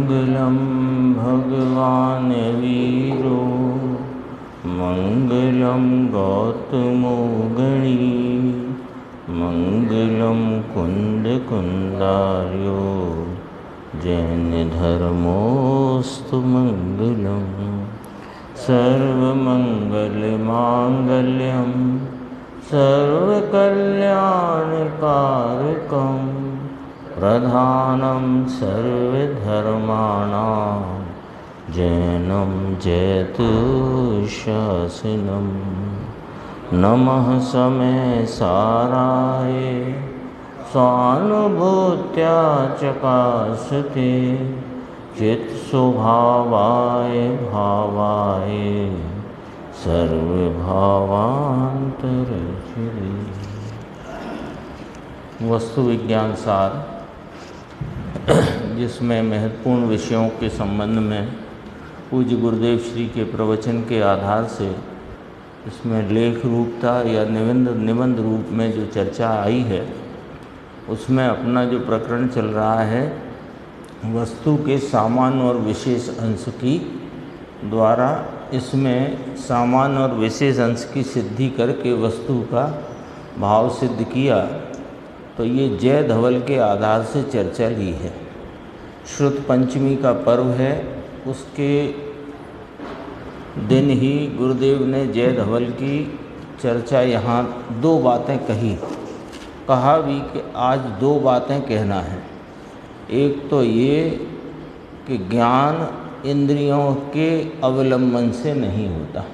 मंगलम भगवान वीरो मंगलम गौतमो गणी मंगलम कुंद कुंदार्यो जैन धर्मोस्तु मंगलम सर्वमंगलमांगल्यम सर्वकल्याणकारकम प्रधानं सर्वधर्माणां जैनं जयतुशासनं नमः समय साराय स्वानुभूत्या चकासते चित्स्वभावाय भावाय सर्वभावांतरचिरे। वस्तु विज्ञान सार, जिसमें महत्वपूर्ण विषयों के संबंध में पूज्य गुरुदेव श्री के प्रवचन के आधार से इसमें लेख रूपता या निबंध रूप में जो चर्चा आई है, उसमें अपना जो प्रकरण चल रहा है वस्तु के सामान्य और विशेष अंश की द्वारा, इसमें सामान्य और विशेष अंश की सिद्धि करके वस्तु का भाव सिद्ध किया। तो ये जय धवल के आधार से चर्चा ली है। श्रुत पंचमी का पर्व है, उसके दिन ही गुरुदेव ने जय धवल की चर्चा यहाँ दो बातें कहा भी कि आज दो बातें कहना है। एक तो ये कि ज्ञान इंद्रियों के अवलंबन से नहीं होता।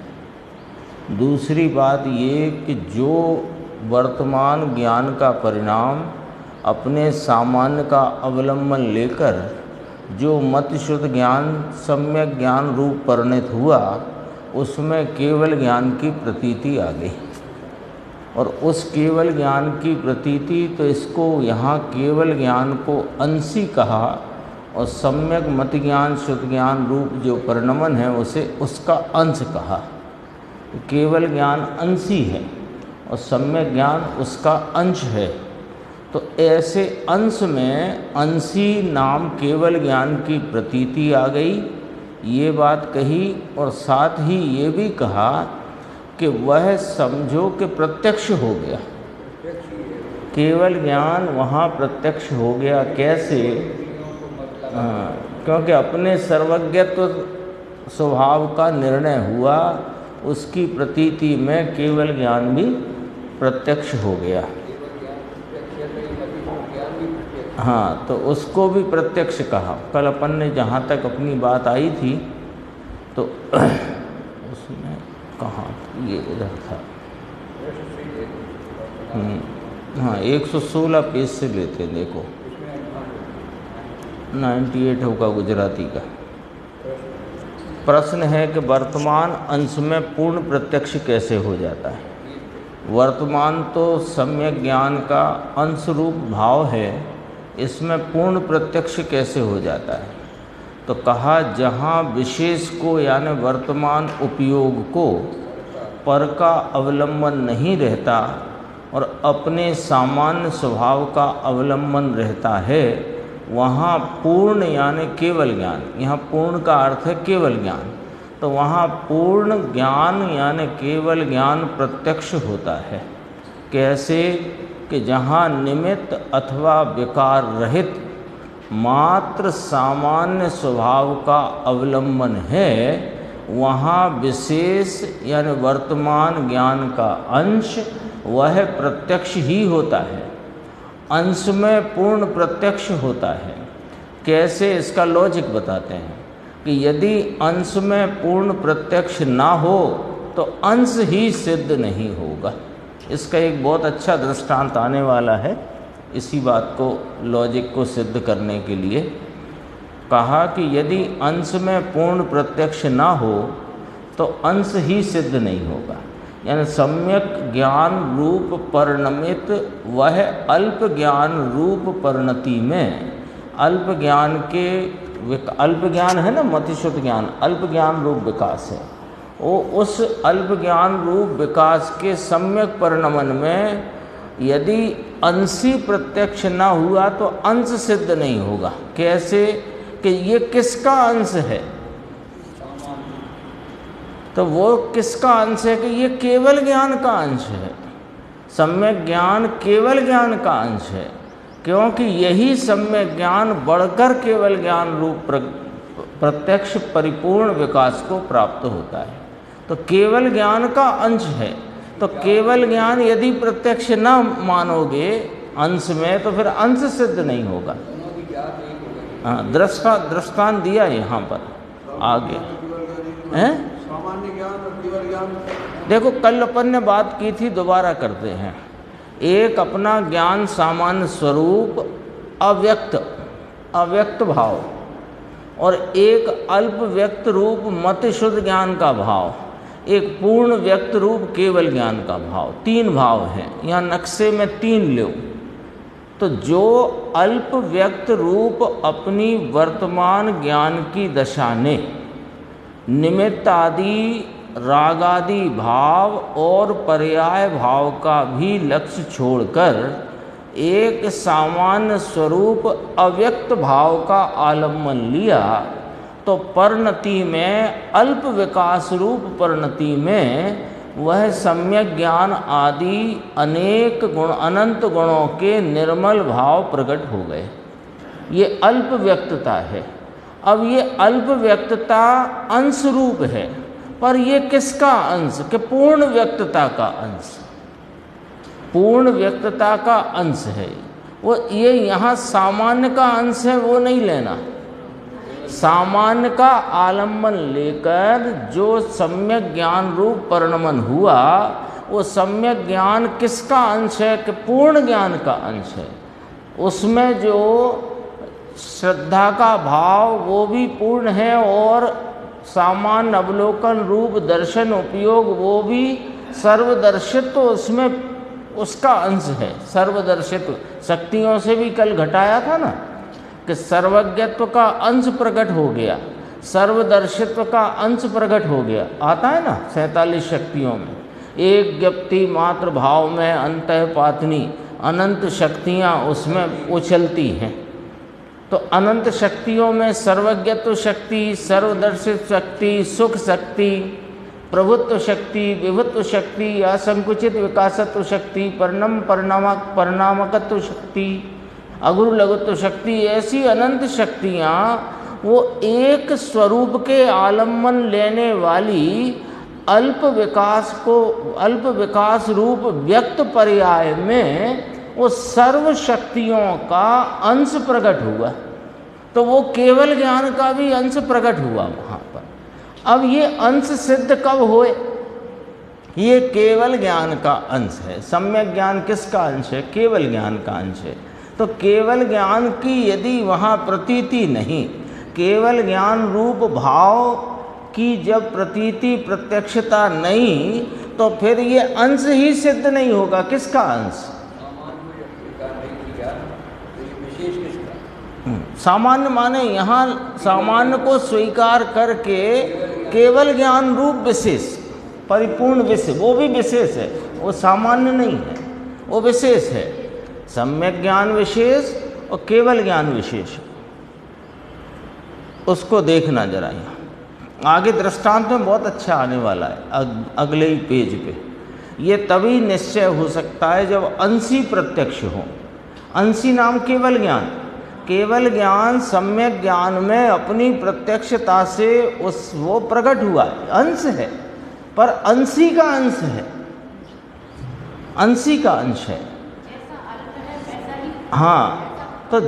दूसरी बात ये कि जो वर्तमान ज्ञान का परिणाम अपने सामान्य का अवलंबन लेकर जो मत शुद्ध ज्ञान सम्यक ज्ञान रूप परिणत हुआ, उसमें केवल ज्ञान की प्रतीति आ गई। और उस केवल ज्ञान की प्रतीति, तो इसको यहाँ केवल ज्ञान को अंशी कहा और सम्यक मत ज्ञान शुद्ध ज्ञान रूप जो परिणमन है उसे उसका अंश कहा। तो केवल ज्ञान अंशी है और सम्यक ज्ञान उसका अंश है। तो ऐसे अंश में अंशी नाम केवल ज्ञान की प्रतीति आ गई, ये बात कही। और साथ ही ये भी कहा कि वह समझो कि प्रत्यक्ष हो गया, केवल ज्ञान वहाँ प्रत्यक्ष हो गया। कैसे? क्योंकि अपने सर्वज्ञत्व स्वभाव का निर्णय हुआ, उसकी प्रतीति में केवल ज्ञान भी प्रत्यक्ष हो गया। हाँ, तो उसको भी प्रत्यक्ष कहा। कल अपन ने जहाँ तक अपनी बात आई थी तो उसमें कहाँ ये इधर था, हाँ 116 पेज से लेते, देखो 98 होगा गुजराती का। प्रश्न है कि वर्तमान अंश में पूर्ण प्रत्यक्ष कैसे हो जाता है। वर्तमान तो सम्यक ज्ञान का अंश रूप भाव है, इसमें पूर्ण प्रत्यक्ष कैसे हो जाता है। तो कहा जहाँ विशेष को यानी वर्तमान उपयोग को पर का अवलंबन नहीं रहता और अपने सामान्य स्वभाव का अवलंबन रहता है, वहाँ पूर्ण यानी केवल ज्ञान, यहाँ पूर्ण का अर्थ है केवल ज्ञान, तो वहाँ पूर्ण ज्ञान यानी केवल ज्ञान प्रत्यक्ष होता है। कैसे? कि जहाँ निमित्त अथवा विकार रहित मात्र सामान्य स्वभाव का अवलंबन है, वहाँ विशेष यानी वर्तमान ज्ञान का अंश वह प्रत्यक्ष ही होता है। अंश में पूर्ण प्रत्यक्ष होता है। कैसे? इसका लॉजिक बताते हैं कि यदि अंश में पूर्ण प्रत्यक्ष ना हो तो अंश ही सिद्ध नहीं होगा। इसका एक बहुत अच्छा दृष्टांत आने वाला है, इसी बात को लॉजिक को सिद्ध करने के लिए। कहा कि यदि अंश में पूर्ण प्रत्यक्ष ना हो तो अंश ही सिद्ध नहीं होगा। यानी सम्यक ज्ञान रूप परिणमित वह अल्प ज्ञान रूप परिणति में अल्प ज्ञान है ना, मतिशुद्ध ज्ञान अल्प ज्ञान रूप विकास है। वो उस अल्प ज्ञान रूप विकास के सम्यक परिणमन में यदि अंशी प्रत्यक्ष न हुआ तो अंश सिद्ध नहीं होगा। कैसे कि ये किसका अंश है, तो वो किसका अंश है कि ये केवल ज्ञान का अंश है। सम्यक ज्ञान केवल ज्ञान का अंश है, क्योंकि यही सम्यक ज्ञान बढ़कर केवल ज्ञान रूप प्रत्यक्ष परिपूर्ण विकास को प्राप्त होता है। तो केवल ज्ञान का अंश है। तो केवल ज्ञान यदि प्रत्यक्ष न मानोगे अंश में, तो फिर अंश सिद्ध नहीं होगा। हाँ, दृष्टांत दिया यहाँ पर आगे हैं। सामान्य ज्ञान और केवल ज्ञान, देखो कल अपन ने बात की थी, दोबारा करते हैं। एक अपना ज्ञान सामान्य स्वरूप अव्यक्त भाव, और एक अल्प व्यक्त रूप मत शुद्ध ज्ञान का भाव, एक पूर्ण व्यक्त रूप केवल ज्ञान का भाव। तीन भाव हैं यहाँ नक्शे में, तीन लो। तो जो अल्प व्यक्त रूप अपनी वर्तमान ज्ञान की दशा ने निमित्त आदि रागादि भाव और पर्याय भाव का भी लक्ष्य छोड़कर एक सामान्य स्वरूप अव्यक्त भाव का आलम्बन लिया, तो परिणति में अल्प विकास रूप परिणति में वह सम्यक ज्ञान आदि अनेक गुण अनंत गुणों के निर्मल भाव प्रकट हो गए। ये अल्प व्यक्तता है। अब ये अल्प व्यक्तता अंश रूप है, पर ये किसका अंश कि पूर्ण व्यक्तता का अंश, पूर्ण व्यक्तता का अंश है वो। ये यहाँ सामान्य का अंश है, वो नहीं लेना। सामान्य का आलम्बन लेकर जो सम्यक ज्ञान रूप परिणमन हुआ, वो सम्यक ज्ञान किसका अंश है कि पूर्ण ज्ञान का अंश है। उसमें जो श्रद्धा का भाव वो भी पूर्ण है, और सामान्य अवलोकन रूप दर्शन उपयोग वो भी सर्वदर्शित्व उसमें उसका अंश है। सर्वदर्शित्व शक्तियों से भी कल घटाया था ना कि सर्वज्ञत्व का अंश प्रकट हो गया, सर्वदर्शित्व का अंश प्रकट हो गया। आता है ना 47 शक्तियों में, एक ज्ञप्ति मात्र भाव में अंतःपातनी अनंत शक्तियाँ उसमें उछलती हैं। तो अनंत शक्तियों में सर्वज्ञत्व शक्ति, सर्वदर्शित शक्ति, सुख शक्ति, प्रभुत्व शक्ति, विभुत्व शक्ति, असंकुचित विकासत्व शक्ति, परिणामकत्व शक्ति, अगुरु लघुत्व शक्ति, ऐसी अनंत शक्तियाँ वो एक स्वरूप के आलम्बन लेने वाली अल्प विकास रूप व्यक्त पर्याय में वो सर्व शक्तियों का अंश प्रकट हुआ। तो वो केवल ज्ञान का भी अंश प्रकट हुआ वहाँ पर। अब ये अंश सिद्ध कब हुए? ये केवल ज्ञान का अंश है। सम्यक ज्ञान किसका अंश है? केवल ज्ञान का अंश है। तो केवल ज्ञान की यदि वहाँ प्रतीति नहीं, केवल ज्ञान रूप भाव की जब प्रतीति प्रत्यक्षता नहीं, तो फिर ये अंश ही सिद्ध नहीं होगा। किसका अंश? सामान्य माने यहाँ सामान्य को स्वीकार करके केवल ज्ञान रूप विशेष, परिपूर्ण विशेष, वो भी विशेष है, वो सामान्य नहीं है, वो विशेष है। सम्यक ज्ञान विशेष और केवल ज्ञान विशेष, उसको देखना जरा। यहाँ आगे दृष्टांत में बहुत अच्छा आने वाला है अगले ही पेज पे। ये तभी निश्चय हो सकता है जब अंशी प्रत्यक्ष हो। अंशी नाम केवल ज्ञान, केवल ज्ञान सम्यक ज्ञान में अपनी प्रत्यक्षता से वो प्रकट हुआ है। अंश है, पर अंशी का अंश है, अंशी का अंश है। हाँ, तो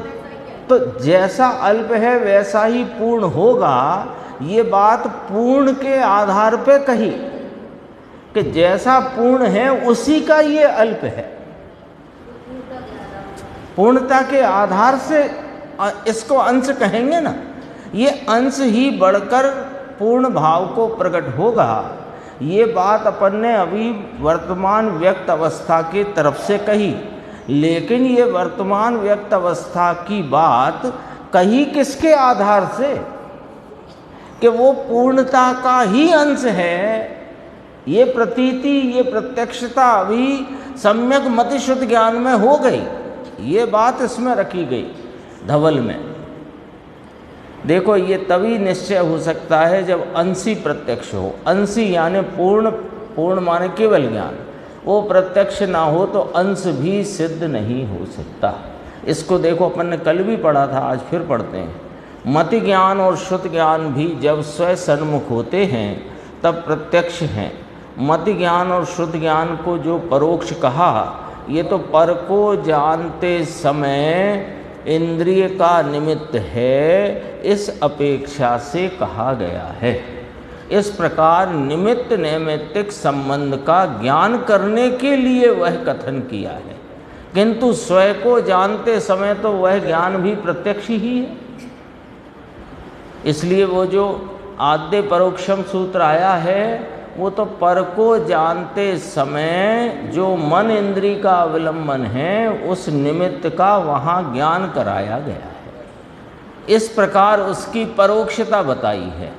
जैसा अल्प है वैसा ही पूर्ण होगा। ये बात पूर्ण के आधार पे कही कि जैसा पूर्ण है उसी का ये अल्प है। पूर्णता के आधार से इसको अंश कहेंगे ना। ये अंश ही बढ़कर पूर्ण भाव को प्रकट होगा। ये बात अपन ने अभी वर्तमान व्यक्त अवस्था की तरफ से कही, लेकिन ये वर्तमान व्यक्त अवस्था की बात कही किसके आधार से कि वो पूर्णता का ही अंश है। ये प्रतीति, ये प्रत्यक्षता अभी सम्यक मति शुद्ध ज्ञान में हो गई। ये बात इसमें रखी गई धवल में। देखो ये तभी निश्चय हो सकता है जब अंशी प्रत्यक्ष हो। अंशी यानी पूर्ण, पूर्ण माने केवल ज्ञान, वो प्रत्यक्ष ना हो तो अंश भी सिद्ध नहीं हो सकता। इसको देखो अपन ने कल भी पढ़ा था, आज फिर पढ़ते हैं। मति ज्ञान और श्रुत ज्ञान भी जब स्वयं सन्मुख होते हैं तब प्रत्यक्ष हैं। मति ज्ञान और श्रुत ज्ञान को जो परोक्ष कहा, ये तो पर को जानते समय इंद्रिय का निमित्त है, इस अपेक्षा से कहा गया है। इस प्रकार निमित्त नैमित्तिक संबंध का ज्ञान करने के लिए वह कथन किया है, किंतु स्वयं को जानते समय तो वह ज्ञान भी प्रत्यक्ष ही है। इसलिए वो जो आद्य परोक्षम सूत्र आया है वो तो पर को जानते समय जो मन इंद्री का अवलंबन है उस निमित्त का वहाँ ज्ञान कराया गया है। इस प्रकार उसकी परोक्षता बताई है।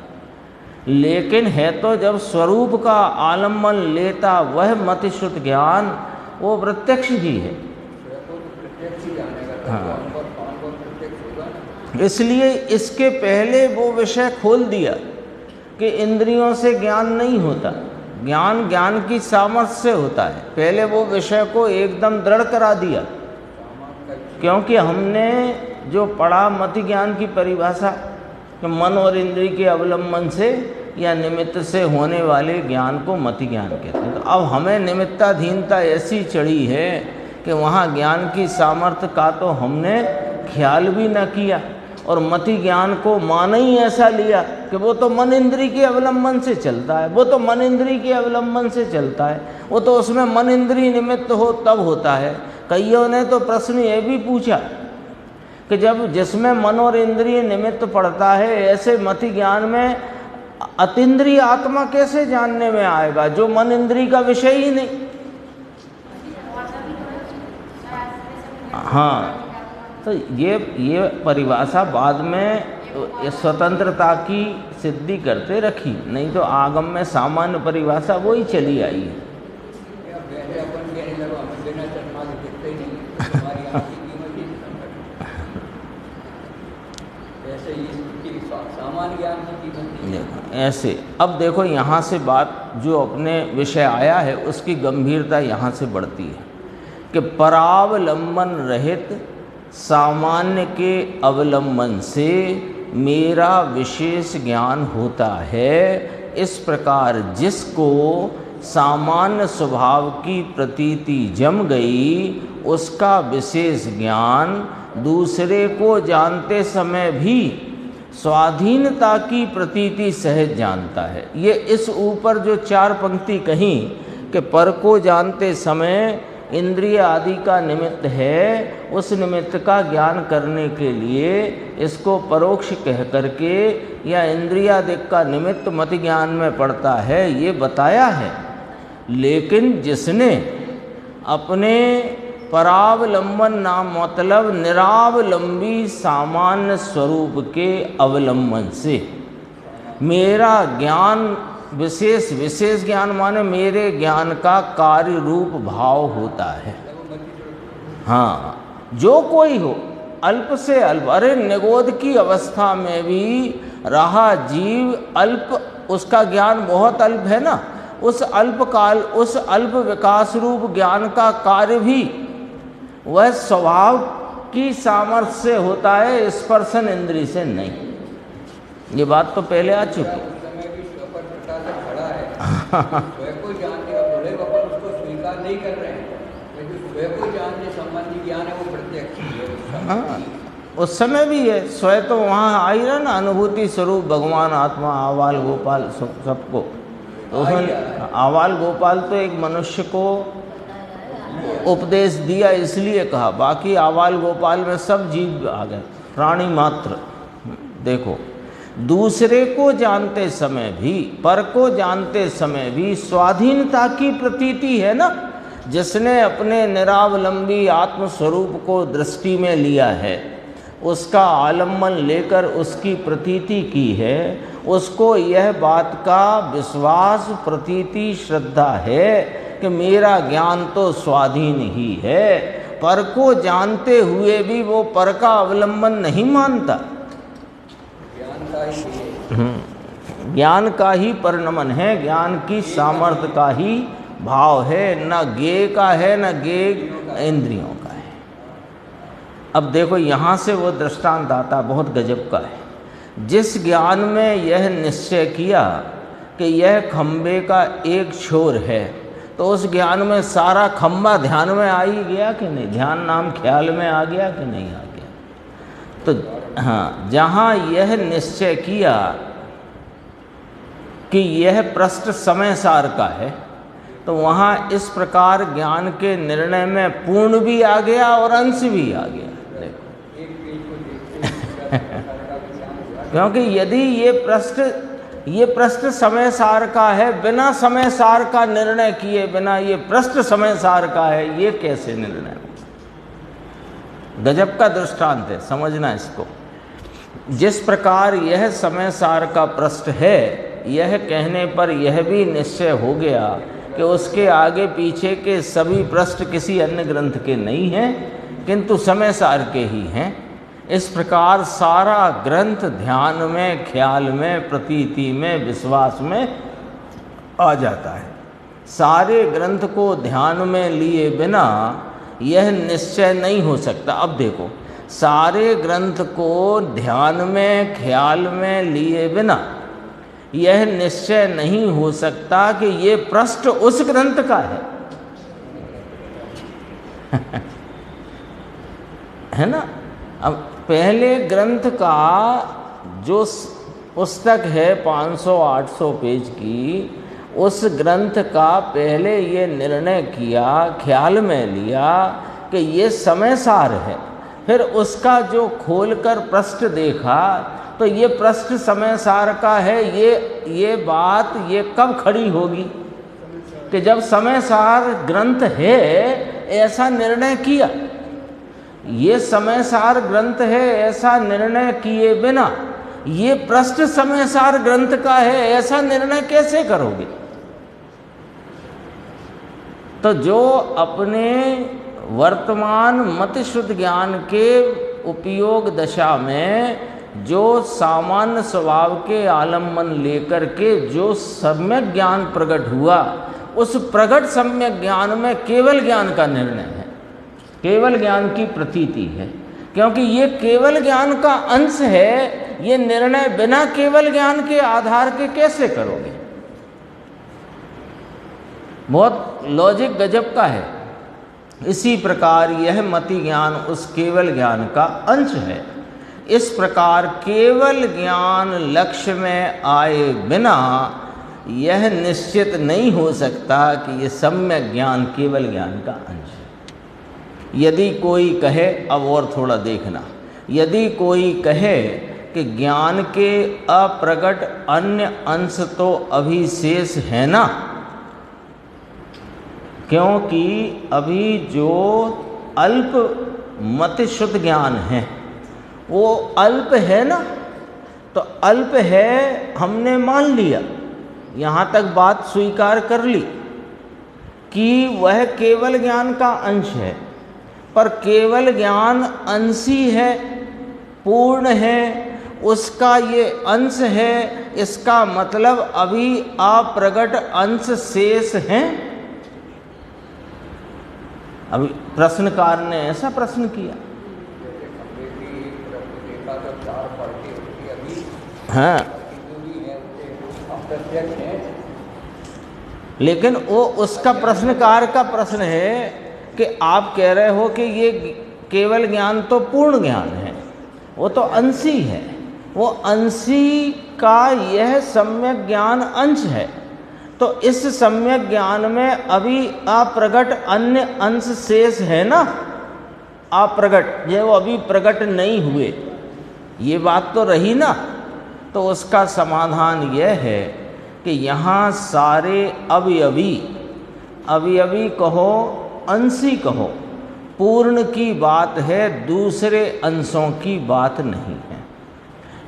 लेकिन है तो जब स्वरूप का आलम्बन लेता वह मति श्रुत ज्ञान, वो प्रत्यक्ष ही है। हाँ, इसलिए इसके पहले वो विषय खोल दिया कि इंद्रियों से ज्ञान नहीं होता, ज्ञान ज्ञान की सामर्थ्य से होता है। पहले वो विषय को एकदम दृढ़ करा दिया, क्योंकि हमने जो पढ़ा मति ज्ञान की परिभाषा कि मन और इंद्रिय के अवलंबन से या निमित्त से होने वाले ज्ञान को मति ज्ञान कहते हैं। तो अब हमें निमित्ताधीनता ऐसी चढ़ी है कि वहाँ ज्ञान की सामर्थ्य का तो हमने ख्याल भी न किया, और मति ज्ञान को मान ही ऐसा लिया कि वो तो मन इंद्री के अवलंबन से चलता है, वो तो मन इंद्री के अवलंबन से चलता है, वो तो उसमें मन इंद्री निमित्त हो तब होता है। कईयों ने तो प्रश्न ये भी पूछा कि जब जिसमें मन और इंद्रिय निमित्त पड़ता है, ऐसे मति ज्ञान में अतीन्द्रिय आत्मा कैसे जानने में आएगा जो मन इंद्रिय का विषय ही नहीं। हाँ, तो ये परिभाषा बाद में स्वतंत्रता की सिद्धि करते रखी, नहीं तो आगम में सामान्य परिभाषा वो ही चली आई है। ऐसे अब देखो यहाँ से बात जो अपने विषय आया है उसकी गंभीरता यहाँ से बढ़ती है कि परावलंबन रहित सामान्य के अवलंबन से मेरा विशेष ज्ञान होता है। इस प्रकार जिसको सामान्य स्वभाव की प्रतीति जम गई, उसका विशेष ज्ञान दूसरे को जानते समय भी स्वाधीनता की प्रतीति सहज जानता है। ये इस ऊपर जो चार पंक्ति कहीं कि पर को जानते समय इंद्रिय आदि का निमित्त है, उस निमित्त का ज्ञान करने के लिए इसको परोक्ष कह करके या इंद्रियादिक का निमित्त मति ज्ञान में पड़ता है, ये बताया है। लेकिन जिसने अपने परावलंबन नाम मतलब निरावलंबी सामान्य स्वरूप के अवलंबन से मेरा ज्ञान विशेष ज्ञान माने मेरे ज्ञान का कार्य रूप भाव होता है। हाँ, जो कोई हो अल्प से अल्प, अरे निगोद की अवस्था में भी रहा जीव अल्प, उसका ज्ञान बहुत अल्प है ना, उस अल्प काल उस अल्प विकास रूप ज्ञान का कार्य भी वह स्वभाव की सामर्थ्य से होता है, स्पर्शन इंद्रिय से नहीं। ये बात तो पहले आ चुकी। स्वयं को जानने का बड़े बाबा उसको स्वीकार नहीं कर रहे हैं, लेकिन स्वयं को जानने संबंधी ज्ञान है वो प्रत्यक्ष है। हाँ, उस समय भी है। स्वयं तो वहाँ आई रहा ना, अनुभूति स्वरूप भगवान आत्मा आवाल गोपाल सबको। तो उसमें आवाल गोपाल तो एक मनुष्य को उपदेश दिया इसलिए कहा, बाकी आवाल गोपाल में सब जीव आ गए, प्राणी मात्र। देखो, दूसरे को जानते समय भी, पर को जानते समय भी स्वाधीनता की प्रतीति है ना। जिसने अपने निरावलंबी आत्मस्वरूप को दृष्टि में लिया है, उसका आलम्बन लेकर उसकी प्रतीति की है, उसको यह बात का विश्वास प्रतीति श्रद्धा है कि मेरा ज्ञान तो स्वाधीन ही है। पर को जानते हुए भी वो पर का अवलंबन नहीं मानता। ही है। ज्ञान का ही परिणमन है, ज्ञान की सामर्थ्य का ही भाव है, न ज्ञेय का है न ज्ञेय इंद्रियों का है। अब देखो यहाँ से वो दृष्टांत आता बहुत गजब का है। जिस ज्ञान में यह निश्चय किया कि यह खंबे का एक छोर है, तो उस ज्ञान में सारा खंबा ध्यान में आ ही गया कि नहीं, ध्यान नाम ख्याल में आ गया कि नहीं आ गया। तो हाँ, जहाँ यह निश्चय किया कि यह पृष्ठ समय सार का है, तो वहाँ इस प्रकार ज्ञान के निर्णय में पूर्ण भी आ गया और अंश भी आ गया। क्योंकि यदि ये पृष्ठ समय सार का है, बिना समय सार का निर्णय किए बिना ये पृष्ठ समय सार का है, ये कैसे निर्णय हो? गजब का दृष्टांत है, समझना इसको। जिस प्रकार यह समय सार का पृष्ठ है, यह कहने पर यह भी निश्चय हो गया कि उसके आगे पीछे के सभी पृष्ठ किसी अन्य ग्रंथ के नहीं हैं, किंतु समय सार के ही हैं। इस प्रकार सारा ग्रंथ ध्यान में, ख्याल में, प्रतीति में, विश्वास में आ जाता है। सारे ग्रंथ को ध्यान में लिए बिना यह निश्चय नहीं हो सकता। अब देखो, सारे ग्रंथ को ध्यान में, ख्याल में लिए बिना यह निश्चय नहीं हो सकता कि ये पृष्ठ उस ग्रंथ का है। है ना? अब पहले ग्रंथ का जो पुस्तक है 500-800 पेज की, उस ग्रंथ का पहले ये निर्णय किया, ख्याल में लिया कि ये समय सार है। फिर उसका जो खोलकर पृष्ठ देखा तो ये पृष्ठ समय सार का है। ये बात ये कब खड़ी होगी कि जब समय सार ग्रंथ है, ऐसा निर्णय किया। ये समय सार ग्रंथ है ऐसा निर्णय किए बिना ये पृष्ठ समय सार ग्रंथ का है ऐसा निर्णय कैसे करोगे? तो जो अपने वर्तमान मत शुद्ध ज्ञान के उपयोग दशा में जो सामान्य स्वभाव के आलम्बन लेकर के जो सम्यक ज्ञान प्रकट हुआ, उस प्रकट सम्यक ज्ञान में केवल ज्ञान का निर्णय है, केवल ज्ञान की प्रतीति है। क्योंकि ये केवल ज्ञान का अंश है, ये निर्णय बिना केवल ज्ञान के आधार के कैसे करोगे? बहुत लॉजिक गजब का है। इसी प्रकार यह मति ज्ञान उस केवल ज्ञान का अंश है। इस प्रकार केवल ज्ञान लक्ष्य में आए बिना यह निश्चित नहीं हो सकता कि यह सम्यक ज्ञान केवल ज्ञान का अंश है। यदि कोई कहे, अब और थोड़ा देखना, यदि कोई कहे कि ज्ञान के अप्रगट अन्य अंश तो अभी शेष है ना, क्योंकि अभी जो अल्प मत शुद्ध ज्ञान है वो अल्प है ना, तो अल्प है हमने मान लिया, यहाँ तक बात स्वीकार कर ली कि वह केवल ज्ञान का अंश है। पर केवल ज्ञान अंशी है, पूर्ण है, उसका ये अंश है, इसका मतलब अभी अप्रगट अंश शेष हैं। अभी प्रश्नकार ने ऐसा प्रश्न किया। हाँ, लेकिन वो उसका प्रश्नकार का प्रश्न है कि आप कह रहे हो कि ये केवल ज्ञान तो पूर्ण ज्ञान है, वो तो अंशी है, वो अंशी का यह सम्यक ज्ञान अंश है, तो इस सम्यक ज्ञान में अभी अप्रगट अन्य अंश शेष है ना, अप्रगट ये वो अभी प्रकट नहीं हुए, ये बात तो रही ना। तो उसका समाधान यह है कि यहाँ सारे अवयवी, अवयवी कहो अंशी कहो, पूर्ण की बात है, दूसरे अंशों की बात नहीं है।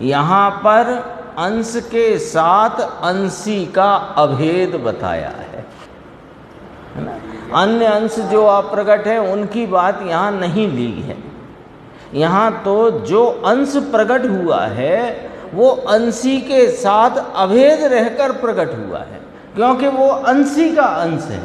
यहाँ पर अंश के साथ अंशी का अभेद बताया है ना। अन्य अंश जो अप्रगट है उनकी बात यहाँ नहीं ली है। यहाँ तो जो अंश प्रकट हुआ है वो अंशी के साथ अभेद रहकर प्रकट हुआ है, क्योंकि वो अंशी का अंश है।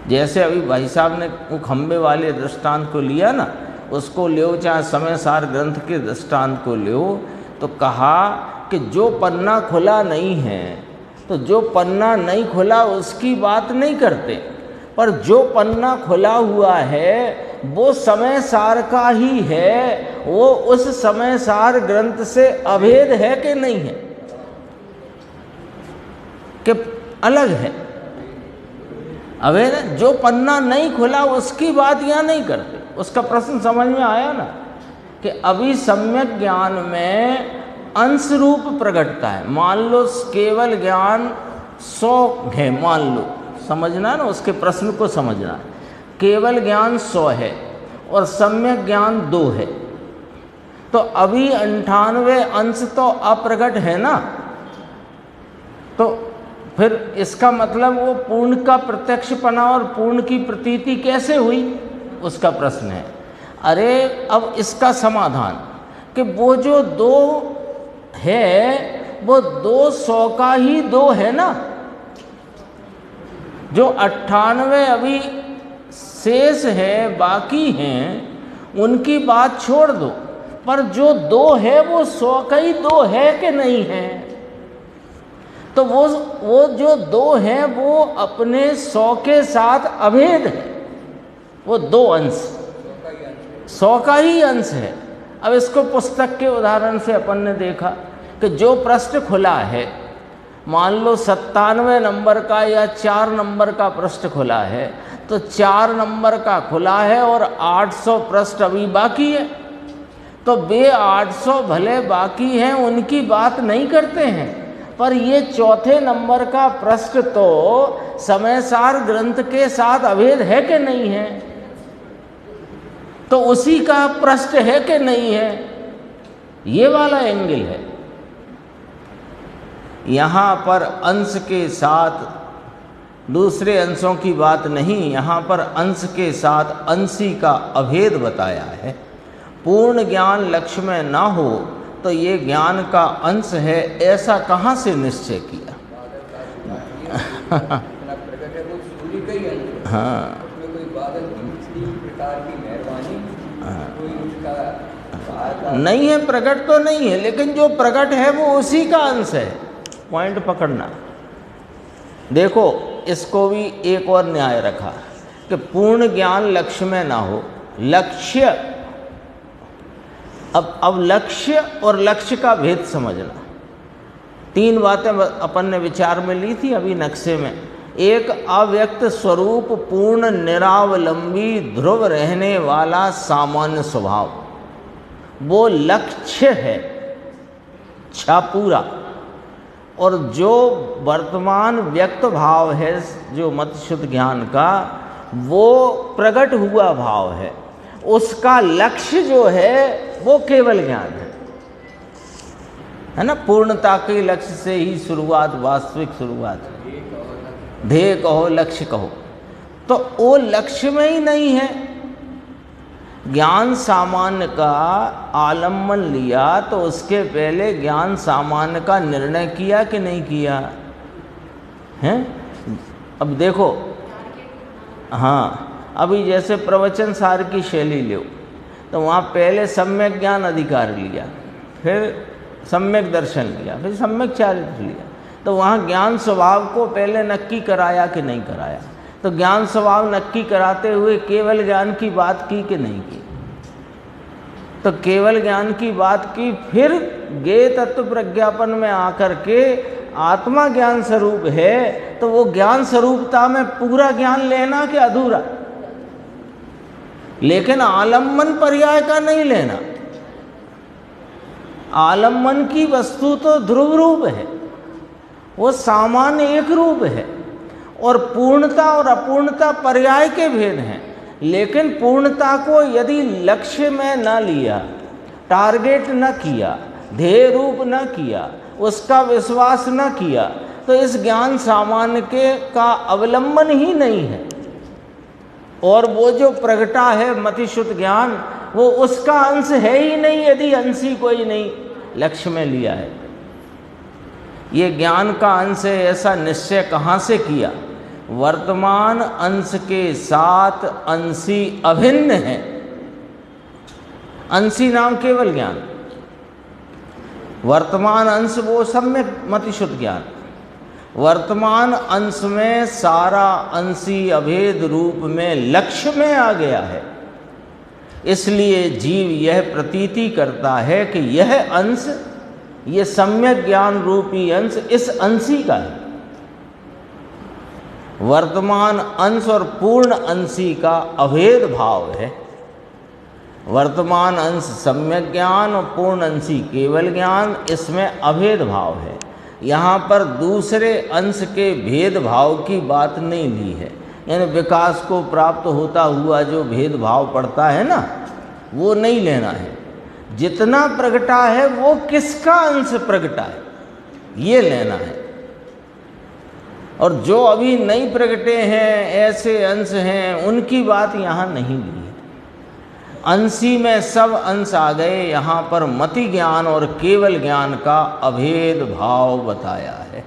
जैसे अभी भाई साहब ने वो खंबे वाले दृष्टांत को लिया ना, उसको लो, चाहे समय सार ग्रंथ के दृष्टांत को लो, तो कहा कि जो पन्ना खुला नहीं है, तो जो पन्ना नहीं खुला उसकी बात नहीं करते, पर जो पन्ना खुला हुआ है वो समय सार का ही है, वो उस समय सार ग्रंथ से अभेद है कि नहीं है, कि अलग है, अभेद है। जो पन्ना नहीं खुला उसकी बात यहाँ नहीं करते। उसका प्रश्न समझ में आया ना, कि अभी सम्यक ज्ञान में अंश रूप प्रकटता है। मान लो केवल ज्ञान 100 है, मान लो, समझना ना, उसके प्रश्न को समझना। केवल ज्ञान 100 है और सम्यक ज्ञान 2 है, तो अभी 98 अंश तो अप्रकट है ना, तो फिर इसका मतलब वो पूर्ण का प्रत्यक्षपना और पूर्ण की प्रतीति कैसे हुई, उसका प्रश्न है। अरे अब इसका समाधान कि वो जो 2 है वो 200 का ही 2 है ना, जो 98 अभी शेष है, बाकी हैं, उनकी बात छोड़ दो, पर जो 2 है वो 100 का ही 2 है कि नहीं है। तो वो जो 2 है वो अपने 100 के साथ अभेद है, वो 2 अंश 100 का ही अंश है। अब इसको पुस्तक के उदाहरण से अपन ने देखा कि जो पृष्ठ खुला है, मान लो 97 नंबर का या 4 नंबर का पृष्ठ खुला है, तो 4 नंबर का खुला है और 800 पृष्ठ अभी बाकी है, तो वे 800 भले बाकी हैं, उनकी बात नहीं करते हैं, पर ये चौथे नंबर का पृष्ठ तो समय सार ग्रंथ के साथ अभेद है कि नहीं है, तो उसी का पृष्ठ है कि नहीं है, ये वाला एंगल है। यहाँ पर अंश के साथ दूसरे अंशों की बात नहीं, यहाँ पर अंश के साथ अंशी का अभेद बताया है। पूर्ण ज्ञान लक्ष्य में ना हो तो ये ज्ञान का अंश है, ऐसा कहाँ से निश्चय किया? हाँ, नहीं है, प्रकट तो नहीं है, लेकिन जो प्रकट है वो उसी का अंश है। पॉइंट पकड़ना। देखो, इसको भी एक और न्याय रखा कि पूर्ण ज्ञान लक्ष्य में ना हो, लक्ष्य, अब लक्ष्य और लक्ष्य का भेद समझना। 3 बातें अपन ने विचार में ली थी अभी नक्शे में। एक, अव्यक्त स्वरूप पूर्ण निरावलंबी ध्रुव रहने वाला सामान्य स्वभाव, वो लक्ष्य है, छापूरा। और जो वर्तमान व्यक्त भाव है, जो मत शुद्ध ज्ञान का, वो प्रकट हुआ भाव है, उसका लक्ष्य जो है वो केवल ज्ञान है ना। पूर्णता के लक्ष्य से ही शुरुआत, वास्तविक शुरुआत है। ध्येय कहो, लक्ष्य कहो, तो वो लक्ष्य में ही नहीं है। ज्ञान सामान्य का आलम्बन लिया तो उसके पहले ज्ञान सामान्य का निर्णय किया कि नहीं किया है? अब देखो, हाँ, अभी जैसे प्रवचन सार की शैली लो, तो वहाँ पहले सम्यक ज्ञान अधिकार लिया, फिर सम्यक दर्शन लिया, फिर सम्यक चारित्र लिया, तो वहाँ ज्ञान स्वभाव को पहले नक्की कराया कि नहीं कराया? तो ज्ञान स्वभाव नक्की कराते हुए केवल ज्ञान की बात की कि नहीं की? तो केवल ज्ञान की बात की, फिर ज्ञेय तत्व प्रज्ञापन में आकर के आत्मा ज्ञान स्वरूप है, तो वो ज्ञान स्वरूपता में पूरा ज्ञान लेना कि अधूरा? लेकिन आलम्बन पर्याय का नहीं लेना। आलम्बन की वस्तु तो ध्रुव रूप है, वो सामान्य एक रूप है, और पूर्णता और अपूर्णता पर्याय के भेद हैं। लेकिन पूर्णता को यदि लक्ष्य में न लिया, टारगेट न किया, ध्येय रूप न किया, उसका विश्वास न किया, तो इस ज्ञान सामान्य के का अवलंबन ही नहीं है। और वो जो प्रगटा है मतिशुद्ध ज्ञान, वो उसका अंश है ही नहीं, यदि अंशी कोई नहीं। लक्ष्य में लिया है। ये ज्ञान का अंश है, ऐसा निश्चय कहाँ से किया? वर्तमान अंश के साथ अंशी अभिन्न है। अंशी नाम केवल ज्ञान, वर्तमान अंश वो सम्यक मतिशुद्ध ज्ञान। वर्तमान अंश में सारा अंशी अभेद रूप में लक्ष्य में आ गया है। इसलिए जीव यह प्रतीति करता है कि यह अंश, ये सम्यक ज्ञान रूपी अंश इस अंशी का है। वर्तमान अंश और पूर्ण अंशी का अभेद भाव है। वर्तमान अंश सम्यक ज्ञान और पूर्ण अंशी केवल ज्ञान, इसमें अभेद भाव है। यहाँ पर दूसरे अंश के भेदभाव की बात नहीं ली है, यानी विकास को प्राप्त होता हुआ जो भेदभाव पड़ता है ना, वो नहीं लेना है। जितना प्रगटा है वो किसका अंश प्रगटा है, ये लेना है। और जो अभी नहीं प्रगटे हैं, ऐसे अंश हैं, उनकी बात यहाँ नहीं ली है। अंशी में सब अंश आ गए। यहाँ पर मति ज्ञान और केवल ज्ञान का अभेद भाव बताया है।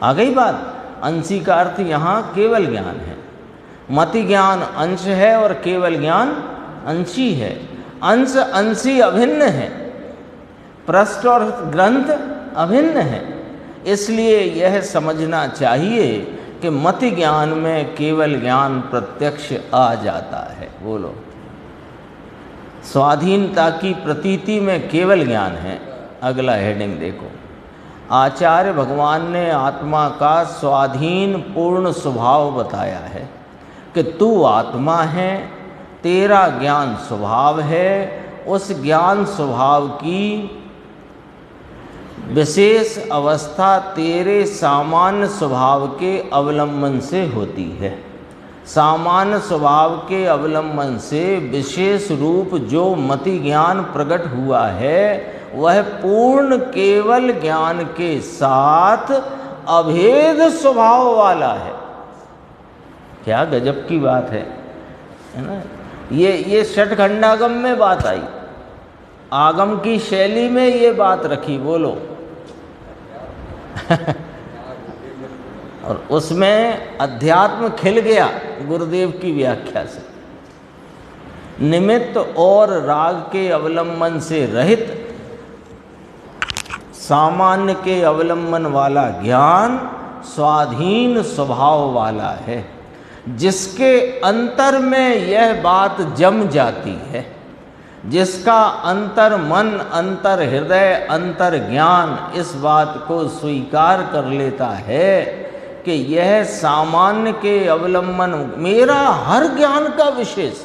आ गई बात। अंशी का अर्थ यहाँ केवल ज्ञान है। मति ज्ञान अंश है और केवल ज्ञान अंशी है। अंश अंशी अभिन्न है, पृष्ठ और ग्रंथ अभिन्न है। इसलिए यह समझना चाहिए कि मति ज्ञान में केवल ज्ञान प्रत्यक्ष आ जाता है। बोलो, स्वाधीनता की प्रतीति में केवल ज्ञान है। अगला हेडिंग देखो। आचार्य भगवान ने आत्मा का स्वाधीन पूर्ण स्वभाव बताया है कि तू आत्मा है, तेरा ज्ञान स्वभाव है। उस ज्ञान स्वभाव की विशेष अवस्था तेरे सामान्य स्वभाव के अवलंबन से होती है। सामान्य स्वभाव के अवलंबन से विशेष रूप जो मति ज्ञान प्रकट हुआ है, वह पूर्ण केवल ज्ञान के साथ अभेद स्वभाव वाला है। क्या गजब की बात है ना। ये षटखंडागम में बात आई, आगम की शैली में ये बात रखी। बोलो और उसमें अध्यात्म खिल गया गुरुदेव की व्याख्या से। निमित्त और राग के अवलंबन से रहित सामान्य के अवलंबन वाला ज्ञान स्वाधीन स्वभाव वाला है, जिसके अंतर में यह बात जम जाती है, जिसका अंतर मन, अंतर हृदय, अंतर ज्ञान इस बात को स्वीकार कर लेता है कि यह सामान्य के अवलंबन, मेरा हर ज्ञान का विशेष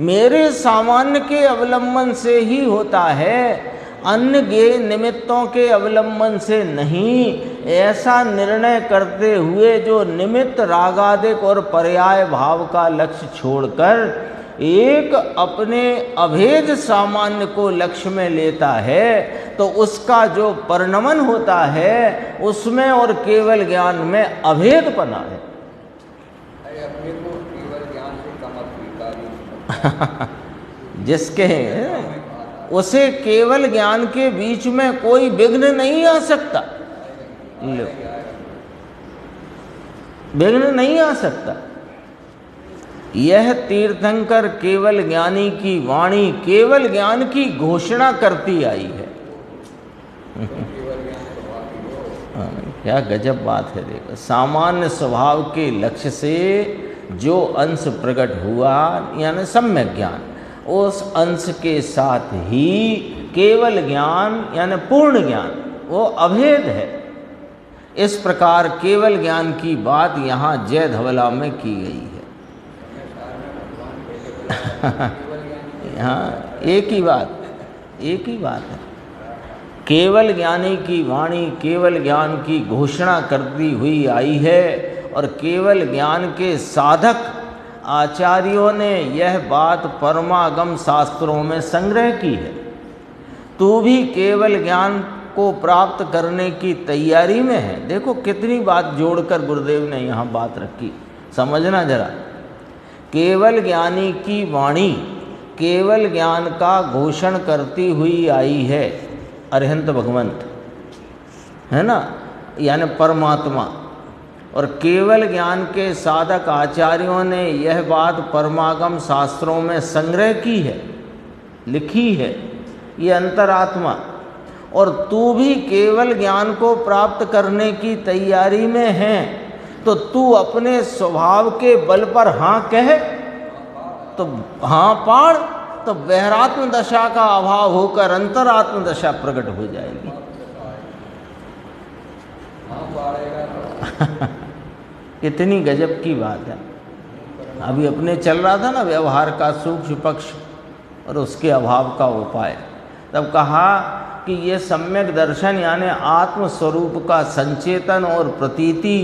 मेरे सामान्य के अवलंबन से ही होता है, अन्य ज्ञेय निमित्तों के अवलंबन से नहीं। ऐसा निर्णय करते हुए जो निमित्त रागादिक और पर्याय भाव का लक्ष्य छोड़कर एक अपने अभेद सामान्य को लक्ष्य में लेता है, तो उसका जो परिणमन होता है उसमें और केवल ज्ञान में अभेदपना है। अपने को केवल ज्ञान से कम जिसके उसे केवल ज्ञान के बीच में कोई विघ्न नहीं आ सकता, विघ्न नहीं आ सकता। यह तीर्थंकर केवल ज्ञानी की वाणी केवल ज्ञान की घोषणा करती आई है। क्या गजब बात है। देखो, सामान्य स्वभाव के लक्ष्य से जो अंश प्रकट हुआ यानी सम्यक ज्ञान, उस अंश के साथ ही केवल ज्ञान यानी पूर्ण ज्ञान वो अभेद है। इस प्रकार केवल ज्ञान की बात यहाँ जय धवला में की गई है। हाँ, एक ही बात है। केवल ज्ञानी की वाणी केवल ज्ञान की घोषणा करती हुई आई है और केवल ज्ञान के साधक आचार्यों ने यह बात परमागम शास्त्रों में संग्रह की है। तू भी केवल ज्ञान को प्राप्त करने की तैयारी में है। देखो कितनी बात जोड़कर गुरुदेव ने यहाँ बात रखी, समझना जरा। केवल ज्ञानी की वाणी केवल ज्ञान का घोषण करती हुई आई है। अरिहंत भगवंत है ना, यानी परमात्मा। और केवल ज्ञान के साधक आचार्यों ने यह बात परमागम शास्त्रों में संग्रह की है, लिखी है, ये अंतरात्मा। और तू भी केवल ज्ञान को प्राप्त करने की तैयारी में है, तो तू अपने स्वभाव के बल पर हाँ कह, तो हाँ पाड़, तो बहरात्म दशा का अभाव होकर अंतरात्म दशा प्रकट हो जाएगी। कितनी गजब की बात है। अभी अपने चल रहा था ना व्यवहार का सूक्ष्म पक्ष और उसके अभाव का उपाय। तब कहा कि ये सम्यक दर्शन यानी आत्म स्वरूप का संचेतन और प्रतीति,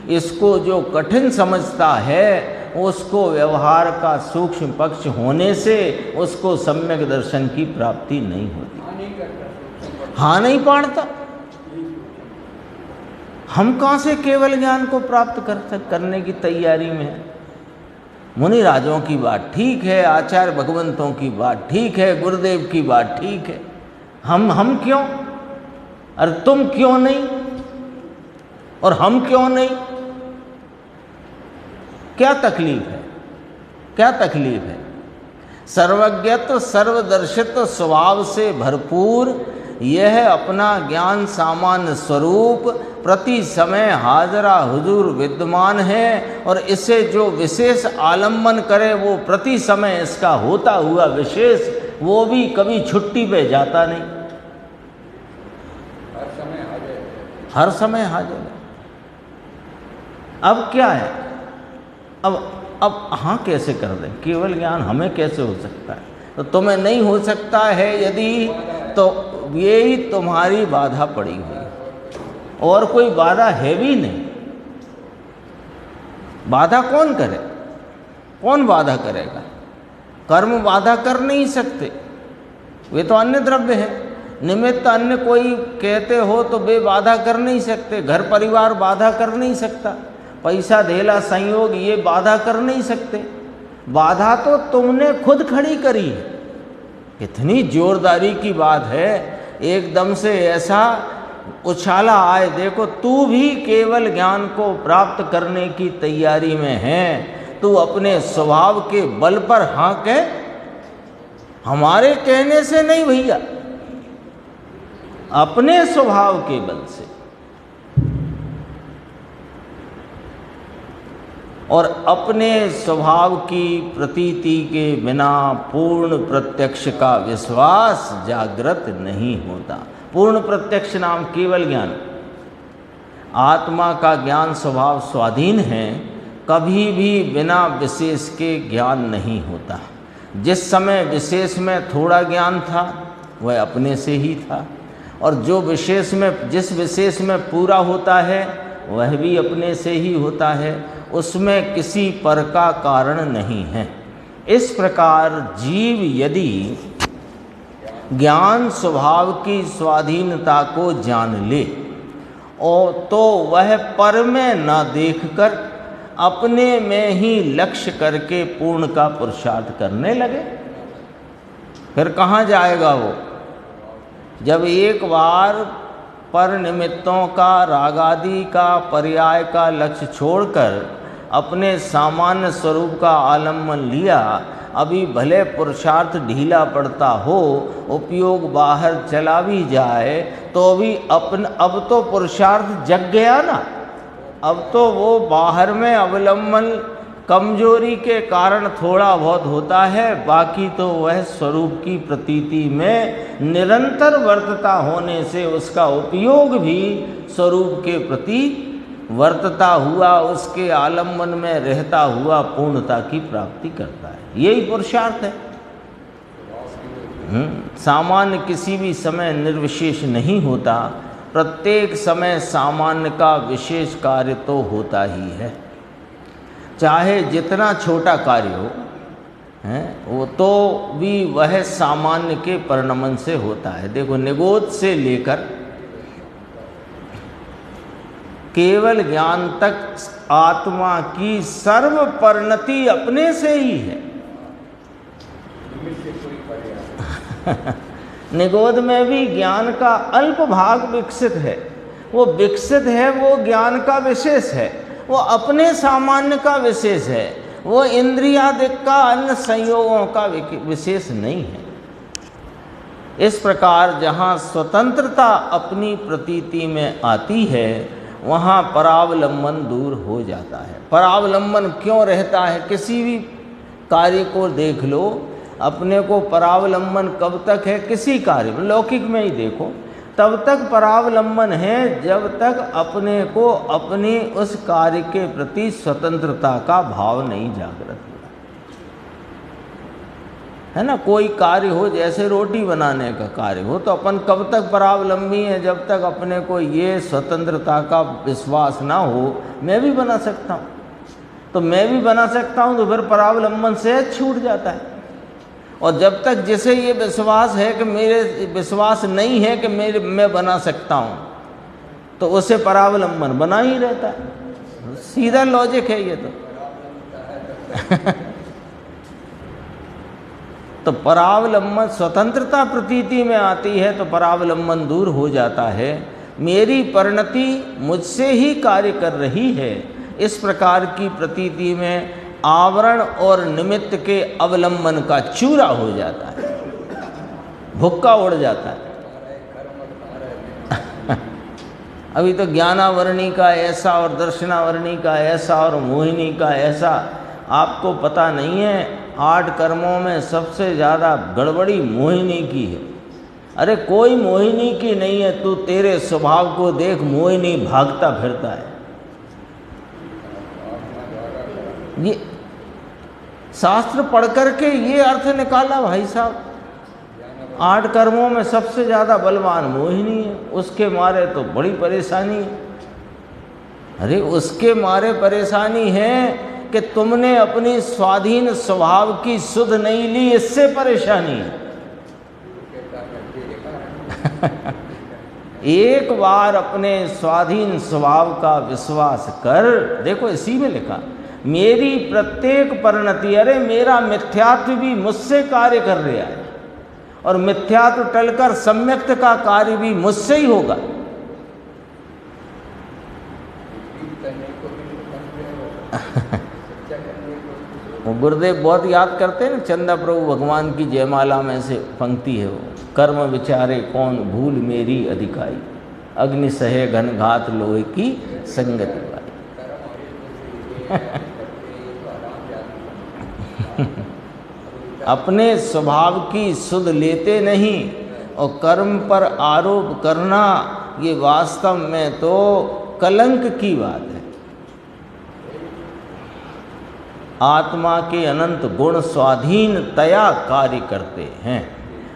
इसको जो कठिन समझता है उसको व्यवहार का सूक्ष्म पक्ष होने से उसको सम्यक दर्शन की प्राप्ति नहीं होती। हाँ नहीं पाड़ता। हम कहाँ से केवल ज्ञान को प्राप्त करने की तैयारी में है। मुनि राजों की बात ठीक है, आचार्य भगवंतों की बात ठीक है, गुरुदेव की बात ठीक है, हम क्यों? अरे तुम क्यों नहीं और हम क्यों नहीं? क्या तकलीफ है? क्या तकलीफ है? सर्वज्ञत्व सर्वदर्शित्व स्वभाव से भरपूर यह अपना ज्ञान सामान्य स्वरूप प्रति समय हाजरा हुजूर विद्यमान है, और इसे जो विशेष आलम्बन करे वो प्रति समय इसका होता हुआ विशेष, वो भी कभी छुट्टी पे जाता नहीं, हर समय हाजिर है। अब क्या है? अब हाँ कैसे कर दें? केवल ज्ञान हमें कैसे हो सकता है? तो तुम्हें नहीं हो सकता है यदि, तो ये ही तुम्हारी बाधा पड़ी हुई, और कोई बाधा है भी नहीं। बाधा कौन करे? कौन बाधा करेगा? कर्म बाधा कर नहीं सकते, वे तो अन्य द्रव्य है। निमित्त अन्य कोई कहते हो तो वे बाधा कर नहीं सकते। घर परिवार बाधा कर नहीं सकता, पैसा धेला संयोग ये बाधा कर नहीं सकते। बाधा तो तुमने खुद खड़ी करी है। कितनी जोरदारी की बात है, एकदम से ऐसा उछाला आए। देखो तू भी केवल ज्ञान को प्राप्त करने की तैयारी में है, तू अपने स्वभाव के बल पर हाँ कह, हमारे कहने से नहीं भैया, अपने स्वभाव के बल से। और अपने स्वभाव की प्रतीति के बिना पूर्ण प्रत्यक्ष का विश्वास जागृत नहीं होता। पूर्ण प्रत्यक्ष नाम केवल ज्ञान, आत्मा का ज्ञान स्वभाव स्वाधीन है, कभी भी बिना विशेष के ज्ञान नहीं होता। जिस समय विशेष में थोड़ा ज्ञान था वह अपने से ही था, और जो विशेष में, जिस विशेष में पूरा होता है वह भी अपने से ही होता है, उसमें किसी पर का कारण नहीं है। इस प्रकार जीव यदि ज्ञान स्वभाव की स्वाधीनता को जान ले और तो वह पर में न देखकर अपने में ही लक्ष्य करके पूर्ण का पुरुषार्थ करने लगे। फिर कहाँ जाएगा वो? जब एक बार पर निमित्तों का, रागादि का, पर्याय का लक्ष्य छोड़कर अपने सामान्य स्वरूप का आलम्बन लिया, अभी भले पुरुषार्थ ढीला पड़ता हो, उपयोग बाहर चला भी जाए, तो भी अब तो पुरुषार्थ जग गया ना। अब तो वो बाहर में अवलंबन कमजोरी के कारण थोड़ा बहुत होता है, बाकी तो वह स्वरूप की प्रतीति में निरंतर वर्तता होने से उसका उपयोग भी स्वरूप के प्रति वर्तता हुआ, उसके आलम्बन में रहता हुआ पूर्णता की प्राप्ति करता है। यही पुरुषार्थ है। सामान्य किसी भी समय निर्विशेष नहीं होता, प्रत्येक समय सामान्य का विशेष कार्य तो होता ही है, चाहे जितना छोटा कार्य हो, वो तो भी वह सामान्य के परिणमन से होता है। देखो निगोद से लेकर केवल ज्ञान तक आत्मा की सर्व परिणति अपने से ही है। निगोद में भी ज्ञान का अल्प भाग विकसित है। वो विकसित है, वो ज्ञान का विशेष है, वो अपने सामान्य का विशेष है, वो इंद्रियादिक का अन्य संयोगों का विशेष नहीं है। इस प्रकार जहाँ स्वतंत्रता अपनी प्रतीति में आती है वहाँ परावलंबन दूर हो जाता है। परावलंबन क्यों रहता है? किसी भी कार्य को देख लो, अपने को परावलंबन कब तक है? किसी कार्य में, लौकिक में ही देखो, तब तक परावलंबन है जब तक अपने को अपनी उस कार्य के प्रति स्वतंत्रता का भाव नहीं जागृत हुआ, है ना। कोई कार्य हो, जैसे रोटी बनाने का कार्य हो, तो अपन कब तक परावलंबी हैं? जब तक अपने को ये स्वतंत्रता का विश्वास ना हो, मैं भी बना सकता हूँ। तो मैं भी बना सकता हूँ तो फिर परावलंबन से छूट जाता है। और जब तक जिसे ये विश्वास है कि मेरे विश्वास नहीं है कि मैं बना सकता हूँ, तो उसे परावलंबन बना ही रहता है। सीधा लॉजिक है ये तो। तो परावलंबन स्वतंत्रता प्रतीति में आती है तो परावलंबन दूर हो जाता है। मेरी परिणति मुझसे ही कार्य कर रही है, इस प्रकार की प्रतीति में आवरण और निमित्त के अवलंबन का चूरा हो जाता है, भुक्का उड़ जाता है। अभी तो ज्ञानावरणी का ऐसा और दर्शनावरणी का ऐसा और मोहिनी का ऐसा, आपको पता नहीं है 8 कर्मों में सबसे ज़्यादा गड़बड़ी मोहिनी की है। अरे कोई मोहिनी की नहीं है, तू तेरे स्वभाव को देख, मोहिनी भागता फिरता है। ये शास्त्र पढ़ करके ये अर्थ निकाला भाई साहब, 8 कर्मों में सबसे ज़्यादा बलवान मोहिनी है, उसके मारे तो बड़ी परेशानी है। अरे उसके मारे परेशानी है कि तुमने अपनी स्वाधीन स्वभाव की सुध नहीं ली, इससे परेशानी है। एक बार अपने स्वाधीन स्वभाव का विश्वास कर देखो, इसी में लिखा मेरी प्रत्येक परिणति, अरे मेरा मिथ्यात्व भी मुझसे कार्य कर रहा है और मिथ्यात्व टलकर सम्यक्त का कार्य भी मुझसे ही होगा। वो गुरुदेव बहुत याद करते हैं ना, चंदा प्रभु भगवान की जयमाला में से पंक्ति है वो, कर्म विचारे कौन भूल मेरी अधिकाई, अग्नि सहे घन घात लोहे की संगति वाली। अपने स्वभाव की सुध लेते नहीं और कर्म पर आरोप करना, ये वास्तव में तो कलंक की बात है। आत्मा के अनंत गुण स्वाधीनतया कार्य करते हैं।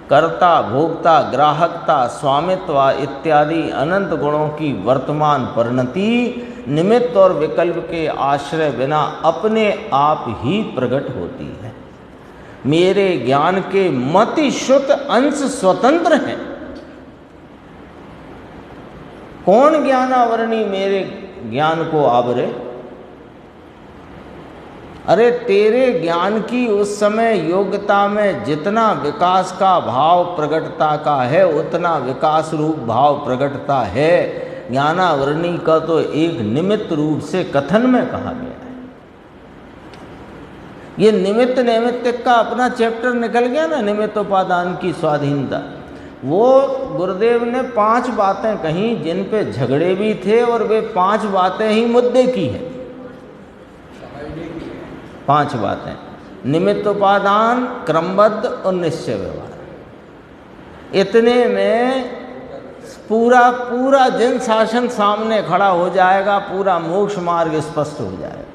कर्ता, भोक्ता, ग्राहकता, स्वामित्व इत्यादि अनंत गुणों की वर्तमान परिणति निमित्त और विकल्प के आश्रय बिना अपने आप ही प्रकट होती है। मेरे ज्ञान के मति श्रुत अंश स्वतंत्र हैं। कौन ज्ञानावरणी मेरे ज्ञान को आवरे? अरे तेरे ज्ञान की उस समय योग्यता में जितना विकास का भाव प्रकटता का है, उतना विकास रूप भाव प्रकटता है। ज्ञानावरणी का तो एक निमित्त रूप से कथन में कहा गया है। ये निमित्त नैमित्तिक का अपना चैप्टर निकल गया ना, निमित्त उपादान की स्वाधीनता। वो गुरुदेव ने 5 बातें कहीं जिन पे झगड़े भी थे और वे 5 बातें ही मुद्दे की हैं। 5 बातें, निमित्त उपादान, क्रमबद्ध और निश्चय व्यवहार। इतने में पूरा जन शासन सामने खड़ा हो जाएगा, पूरा मोक्ष मार्ग स्पष्ट हो जाएगा।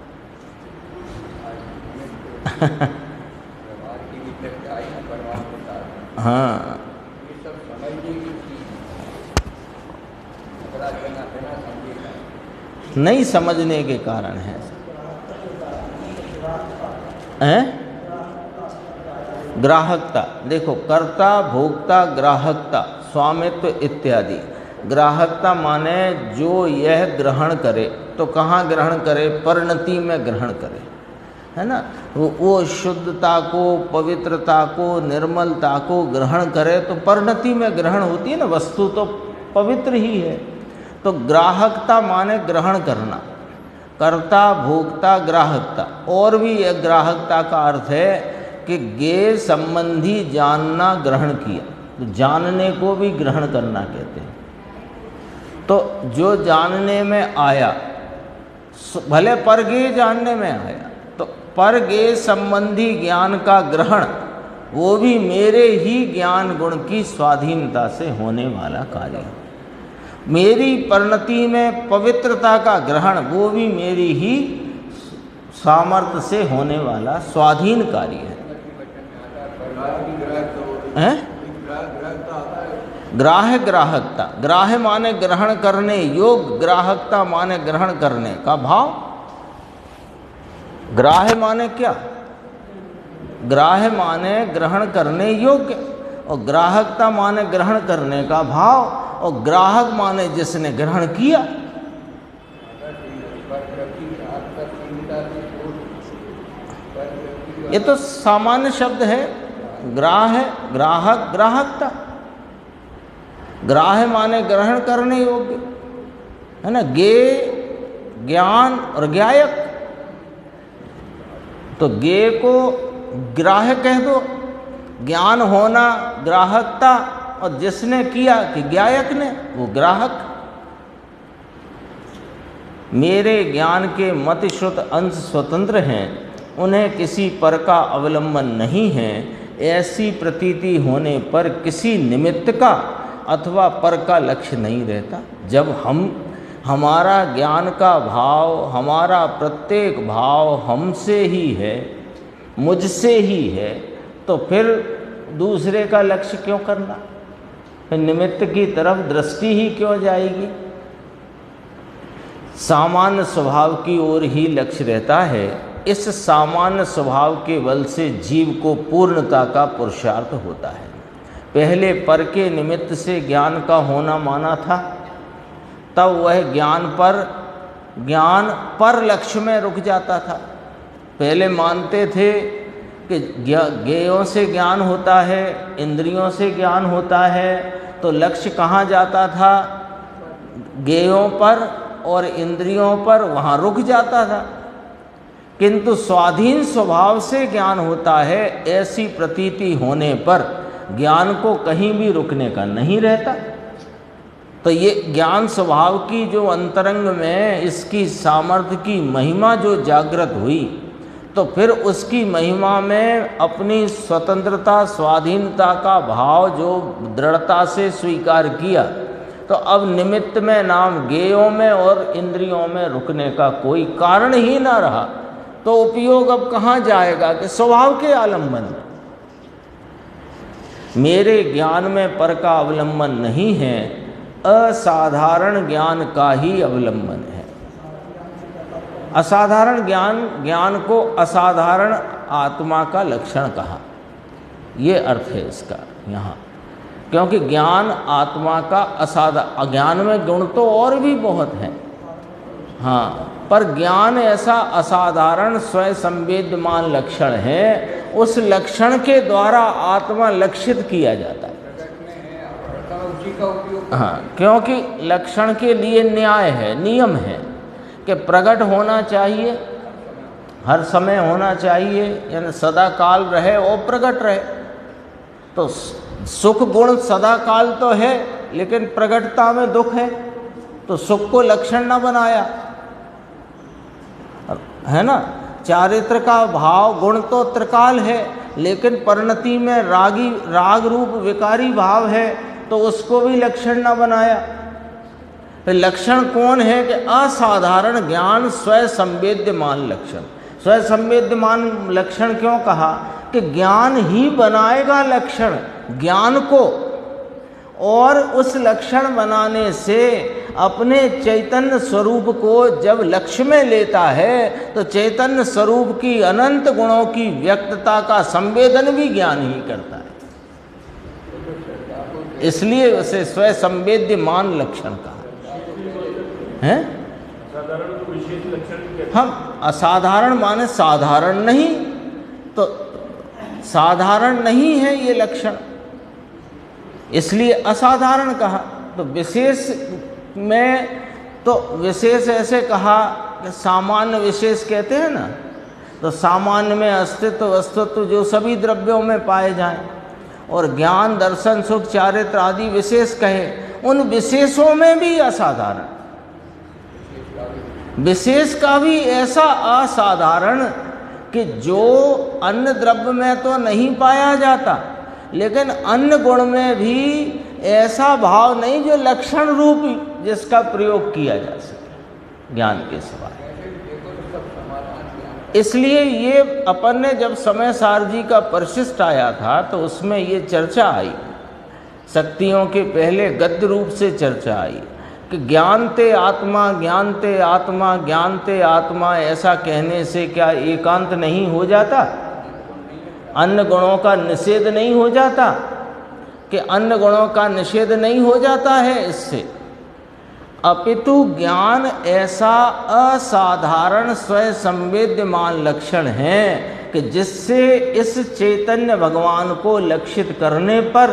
हाँ, नहीं समझने के कारण है। ग्राहकता, देखो कर्ता, भोक्ता, ग्राहकता, स्वामित्व इत्यादि। ग्राहकता माने जो यह ग्रहण करे, तो कहाँ ग्रहण करे? परिणति में ग्रहण करे। है ना, वो शुद्धता को, पवित्रता को, निर्मलता को ग्रहण करे तो परिणति में ग्रहण होती है ना, वस्तु तो पवित्र ही है। तो ग्राहकता माने ग्रहण करना, कर्ता भोक्ता ग्राहकता। और भी एक ग्राहकता का अर्थ है कि ज्ञेय संबंधी जानना, ग्रहण किया, तो जानने को भी ग्रहण करना कहते हैं। तो जो जानने में आया, भले परज्ञेय जानने में आया, तो परज्ञेय संबंधी ज्ञान का ग्रहण वो भी मेरे ही ज्ञान गुण की स्वाधीनता से होने वाला कार्य है। मेरी परिणति में पवित्रता का ग्रहण वो भी मेरी ही सामर्थ्य से होने वाला स्वाधीन कार्य है। ग्राह्य ग्राहकता, ग्राह्य माने ग्रहण करने योग्य, ग्राहकता माने ग्रहण करने का भाव। ग्राह्य माने क्या? ग्राह्य माने ग्रहण करने योग्य, और ग्राहकता माने ग्रहण करने का भाव, और ग्राहक माने जिसने ग्रहण किया। ये तो सामान्य शब्द है, ग्राह्य, ग्राहक, ग्राहकता। ग्राह्य माने ग्रहण करने योग्य, है ना, ज्ञेय, ज्ञान और ज्ञायक। तो ज्ञेय को ग्राह्य कह दो, ज्ञान होना ग्राहकता, और जिसने किया कि ज्ञायक ने, वो ग्राहक। मेरे ज्ञान के मति श्रुत अंश स्वतंत्र हैं, उन्हें किसी पर का अवलंबन नहीं है। ऐसी प्रतीति होने पर किसी निमित्त का अथवा पर का लक्ष्य नहीं रहता। जब हमारा ज्ञान का भाव, हमारा प्रत्येक भाव हमसे ही है, मुझसे ही है, तो फिर दूसरे का लक्ष्य क्यों करना? फिर निमित्त की तरफ दृष्टि ही क्यों जाएगी? सामान्य स्वभाव की ओर ही लक्ष्य रहता है। इस सामान्य स्वभाव के बल से जीव को पूर्णता का पुरुषार्थ होता है। पहले पर के निमित्त से ज्ञान का होना माना था, तब वह ज्ञान पर लक्ष्य में रुक जाता था। पहले मानते थे कि ज्ञेयों से ज्ञान होता है, इंद्रियों से ज्ञान होता है, तो लक्ष्य कहाँ जाता था? ज्ञेयों पर और इंद्रियों पर, वहाँ रुक जाता था। किंतु स्वाधीन स्वभाव से ज्ञान होता है, ऐसी प्रतीति होने पर ज्ञान को कहीं भी रुकने का नहीं रहता। तो ये ज्ञान स्वभाव की जो अंतरंग में इसकी सामर्थ्य की महिमा जो जागृत हुई, तो फिर उसकी महिमा में अपनी स्वतंत्रता, स्वाधीनता का भाव जो दृढ़ता से स्वीकार किया, तो अब निमित्त में नाम ज्ञेयों में और इंद्रियों में रुकने का कोई कारण ही ना रहा। तो उपयोग अब कहाँ जाएगा? कि स्वभाव के आलंबन में। मेरे ज्ञान में पर का अवलंबन नहीं है, असाधारण ज्ञान का ही अवलंबन है। असाधारण ज्ञान को असाधारण आत्मा का लक्षण कहा, ये अर्थ है इसका यहाँ। क्योंकि ज्ञान आत्मा का ज्ञान में गुण तो और भी बहुत हैं, हाँ, पर ज्ञान ऐसा असाधारण स्वयं संवेद्यमान लक्षण है, उस लक्षण के द्वारा आत्मा लक्षित किया जाता है। हाँ, क्योंकि लक्षण के लिए न्याय है, नियम है कि प्रकट होना चाहिए, हर समय होना चाहिए, यानी सदा काल रहे और प्रकट रहे। तो सुख गुण सदा काल तो है, लेकिन प्रकटता में दुख है, तो सुख को लक्षण न बनाया, है ना। चारित्र का भाव गुण तो त्रिकाल है, लेकिन परिणति में राग रूप विकारी भाव है, तो उसको भी लक्षण न बनाया। फिर लक्षण कौन है? कि असाधारण ज्ञान स्वयं संवेद्यमान लक्षण। स्वयं संवेद्यमान लक्षण क्यों कहा? कि ज्ञान ही बनाएगा लक्षण ज्ञान को, और उस लक्षण बनाने से अपने चैतन्य स्वरूप को जब लक्ष्य में लेता है, तो चैतन्य स्वरूप की अनंत गुणों की व्यक्तता का संवेदन भी ज्ञान ही करता है। इसलिए उसे स्वयं संवेद्यमान लक्षण कहा है। साधारण तो विशेष लक्षण हम असाधारण माने साधारण नहीं, तो साधारण नहीं है ये लक्षण, इसलिए असाधारण कहा। तो विशेष में तो विशेष ऐसे कहा कि सामान्य विशेष कहते हैं ना, तो सामान्य में अस्तित्व वस्तुत्व जो सभी द्रव्यों में पाए जाएं, और ज्ञान दर्शन सुख चारित्र आदि विशेष कहे, उन विशेषों में भी असाधारण, विशेष का भी ऐसा असाधारण कि जो अन्य द्रव्य में तो नहीं पाया जाता, लेकिन अन्य गुण में भी ऐसा भाव नहीं जो लक्षण रूप जिसका प्रयोग किया जा सके ज्ञान के सिवाय। इसलिए ये अपन ने जब समय सार जी का परिशिष्ट आया था तो उसमें ये चर्चा आई, शक्तियों के पहले गद्य रूप से चर्चा आई कि ज्ञानते आत्मा ज्ञानते आत्मा ज्ञानते आत्मा, ऐसा कहने से क्या एकांत नहीं हो जाता? अन्य गुणों का निषेध नहीं हो जाता? कि अन्य गुणों का निषेध नहीं हो जाता है इससे, अपितु ज्ञान ऐसा असाधारण स्वयं संवेद्यमान लक्षण है कि जिससे इस चैतन्य भगवान को लक्षित करने पर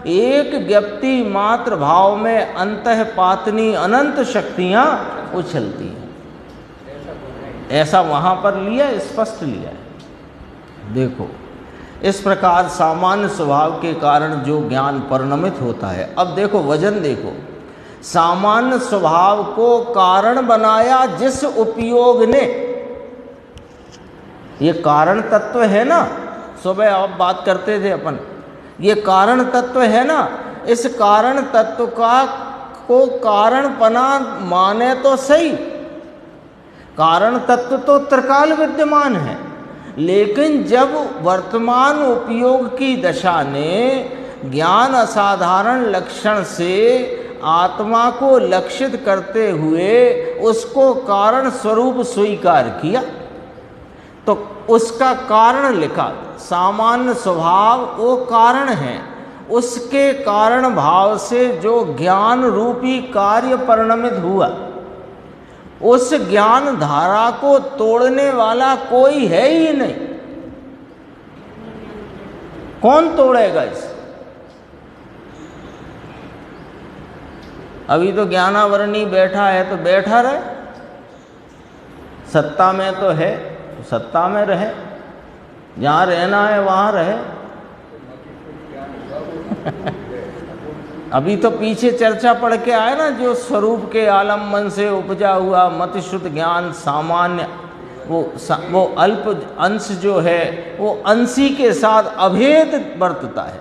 एक व्यक्ति मात्र भाव में अंतःपातनी अनंत शक्तियां उछलती हैं। ऐसा वहां पर लिया, स्पष्ट लिया है। देखो इस प्रकार सामान्य स्वभाव के कारण जो ज्ञान परिणमित होता है। अब देखो वजन देखो, सामान्य स्वभाव को कारण बनाया जिस उपयोग ने, ये कारण तत्व है ना, सुबह आप बात करते थे अपन, ये कारण तत्व है ना, इस कारण तत्व का को कारणपना माने तो सही, कारण तत्व तो त्रिकाल विद्यमान है, लेकिन जब वर्तमान उपयोग की दशा ने ज्ञान असाधारण लक्षण से आत्मा को लक्षित करते हुए उसको कारण स्वरूप स्वीकार किया, तो उसका कारण लिखा। सामान्य स्वभाव वो कारण है, उसके कारण भाव से जो ज्ञान रूपी कार्य परिणमित हुआ, उस ज्ञान धारा को तोड़ने वाला कोई है ही नहीं। कौन तोड़ेगा इसे? अभी तो ज्ञानावरणी बैठा है तो बैठा रहे, सत्ता में तो है तो सत्ता में रहे, जहाँ रहना है वहाँ रहे। अभी तो पीछे चर्चा पढ़ के आए ना, जो स्वरूप के आलम्बन से उपजा हुआ मति शुद्ध ज्ञान सामान्य, वो अल्प अंश जो है वो अंशी के साथ अभेद बरतता है।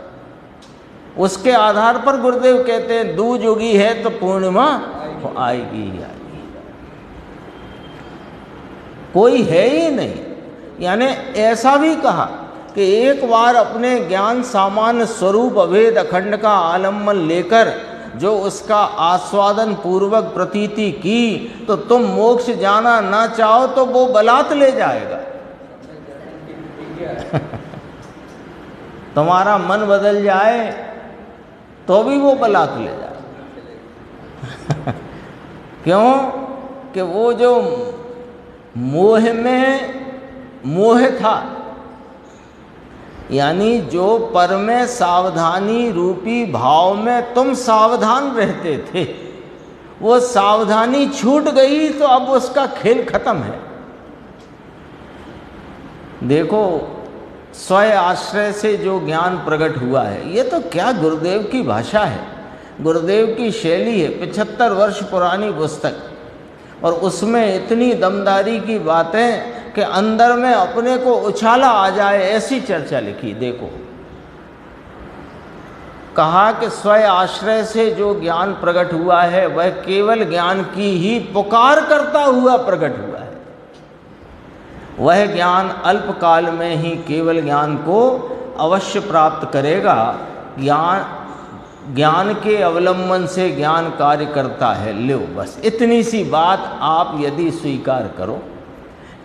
उसके आधार पर गुरुदेव कहते हैं दूज उगी है तो पूर्णिमा आएगी ही आएगी, कोई है ही नहीं। यानी ऐसा भी कहा कि एक बार अपने ज्ञान सामान्य स्वरूप अभेद अखंड का आलम्बन लेकर जो उसका आस्वादन पूर्वक प्रतीति की, तो तुम मोक्ष जाना ना चाहो तो वो बलात् ले जाएगा। तुम्हारा मन बदल जाए तो भी वो बलात् ले जाएगा। क्यों? कि वो जो मोह में मोह था, यानी जो पर में सावधानी रूपी भाव में तुम सावधान रहते थे, वो सावधानी छूट गई तो अब उसका खेल खत्म है। देखो स्वयं आश्रय से जो ज्ञान प्रकट हुआ है, ये तो क्या गुरुदेव की भाषा है, गुरुदेव की शैली है। 75 वर्ष पुरानी पुस्तक, और उसमें इतनी दमदारी की बातें कि अंदर में अपने को उछाला आ जाए ऐसी चर्चा लिखी। देखो कहा कि स्वयं आश्रय से जो ज्ञान प्रकट हुआ है वह केवल ज्ञान की ही पुकार करता हुआ प्रकट हुआ है। वह ज्ञान अल्पकाल में ही केवल ज्ञान को अवश्य प्राप्त करेगा। ज्ञान के अवलंबन से ज्ञान कार्य करता है। लो बस इतनी सी बात आप यदि स्वीकार करो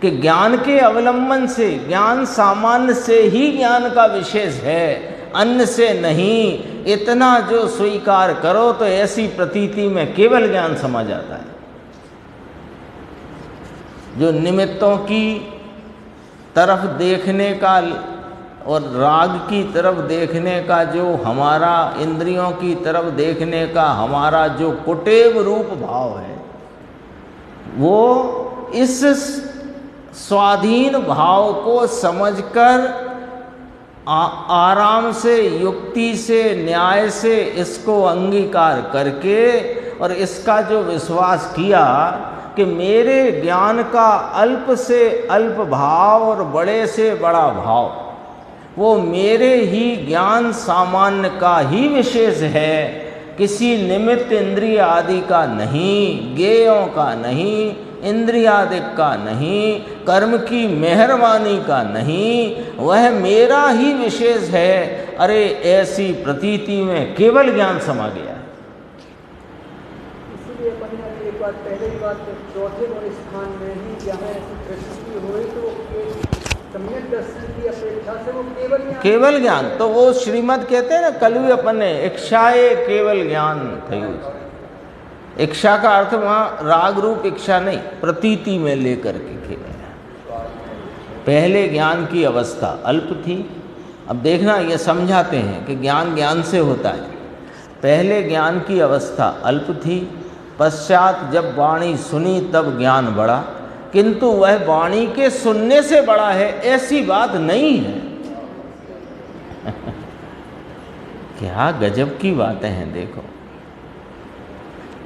कि ज्ञान के अवलंबन से, ज्ञान सामान्य से ही ज्ञान का विशेष है, अन्य से नहीं, इतना जो स्वीकार करो तो ऐसी प्रतीति में केवल ज्ञान समा जाता है। जो निमित्तों की तरफ देखने का और राग की तरफ देखने का, जो हमारा इंद्रियों की तरफ देखने का हमारा जो कुटेव रूप भाव है, वो इस स्वाधीन भाव को समझकर आराम से, युक्ति से, न्याय से इसको अंगीकार करके और इसका जो विश्वास किया कि मेरे ज्ञान का अल्प से अल्प भाव और बड़े से बड़ा भाव वो मेरे ही ज्ञान सामान्य का ही विशेष है, किसी निमित्त इंद्रिय आदि का नहीं, ज्ञेयों का नहीं, इंद्रियादिक का नहीं, कर्म की मेहरबानी का नहीं, वह मेरा ही विशेष है। अरे ऐसी प्रतीति में केवल ज्ञान समा गया है। इसलिए अपन ने एक बात पहले ही बात चौथे और स्थान में ही जहाँ ऐसी प्रतीति हुई तो सम्यक दर्शन की अपेक्षा से वो केवल ज्ञान, तो वो श्रीमद कहते हैं ना, कल भी अपन ने इच्छाए केवल ज्ञान थी। इच्छा का अर्थ वहाँ राग रूप इच्छा नहीं, प्रतीति में लेकर के केवल। पहले ज्ञान की अवस्था अल्प थी। अब देखना, ये समझाते हैं कि ज्ञान ज्ञान से होता है। पहले ज्ञान की अवस्था अल्प थी, पश्चात जब वाणी सुनी तब ज्ञान बढ़ा, किंतु वह वाणी के सुनने से बड़ा है ऐसी बात नहीं है। क्या गजब की बातें हैं, देखो।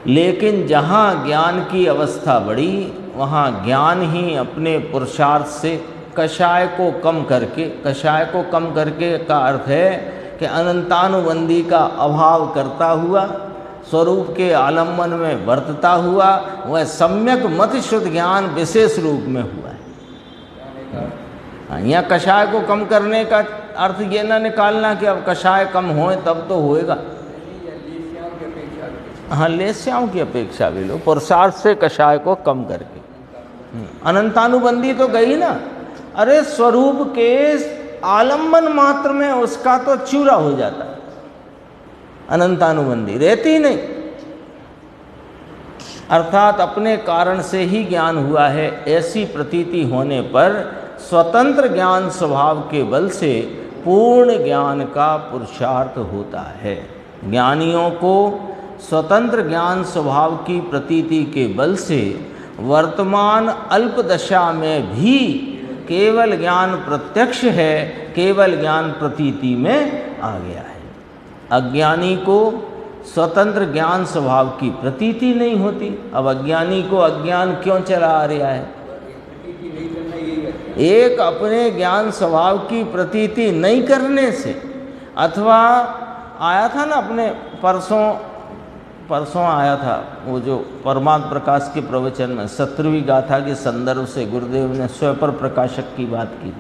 लेकिन जहाँ ज्ञान की अवस्था बढ़ी, वहाँ ज्ञान ही अपने पुरुषार्थ से कषाय को कम करके, कषाय को कम करके का अर्थ है कि अनंतानुबंधी का अभाव करता हुआ, स्वरूप के आलम्बन में वर्तता हुआ, वह सम्यक मत शुद्ध ज्ञान विशेष रूप में हुआ है। यहाँ कषाय को कम करने का अर्थ ये ना निकालना कि अब कषाय कम होए तब तो होएगा। हाँ, लेस्याओं की अपेक्षा भी लो, पुरुषार्थ से कषाय को कम करके। अनंतानुबंधी तो गई ना, अरे स्वरूप के आलम्बन मात्र में उसका तो चूरा हो जाता है, अनंतानुबंधी रहती नहीं। अर्थात अपने कारण से ही ज्ञान हुआ है ऐसी प्रतीति होने पर स्वतंत्र ज्ञान स्वभाव के बल से पूर्ण ज्ञान का पुरुषार्थ होता है। ज्ञानियों को स्वतंत्र ज्ञान स्वभाव की प्रतीति के बल से वर्तमान अल्प दशा में भी केवल ज्ञान प्रत्यक्ष है, केवल ज्ञान प्रतीति में आ गया है। अज्ञानी को स्वतंत्र ज्ञान स्वभाव की प्रतीति नहीं होती। अब अज्ञानी को अज्ञान क्यों चला आ रहा है? एक अपने ज्ञान स्वभाव की प्रतीति नहीं करने से, अथवा आया था ना अपने परसों आया था वो जो परमात्म प्रकाश के प्रवचन में 17वीं गाथा के संदर्भ से गुरुदेव ने स्वपर प्रकाशक की बात की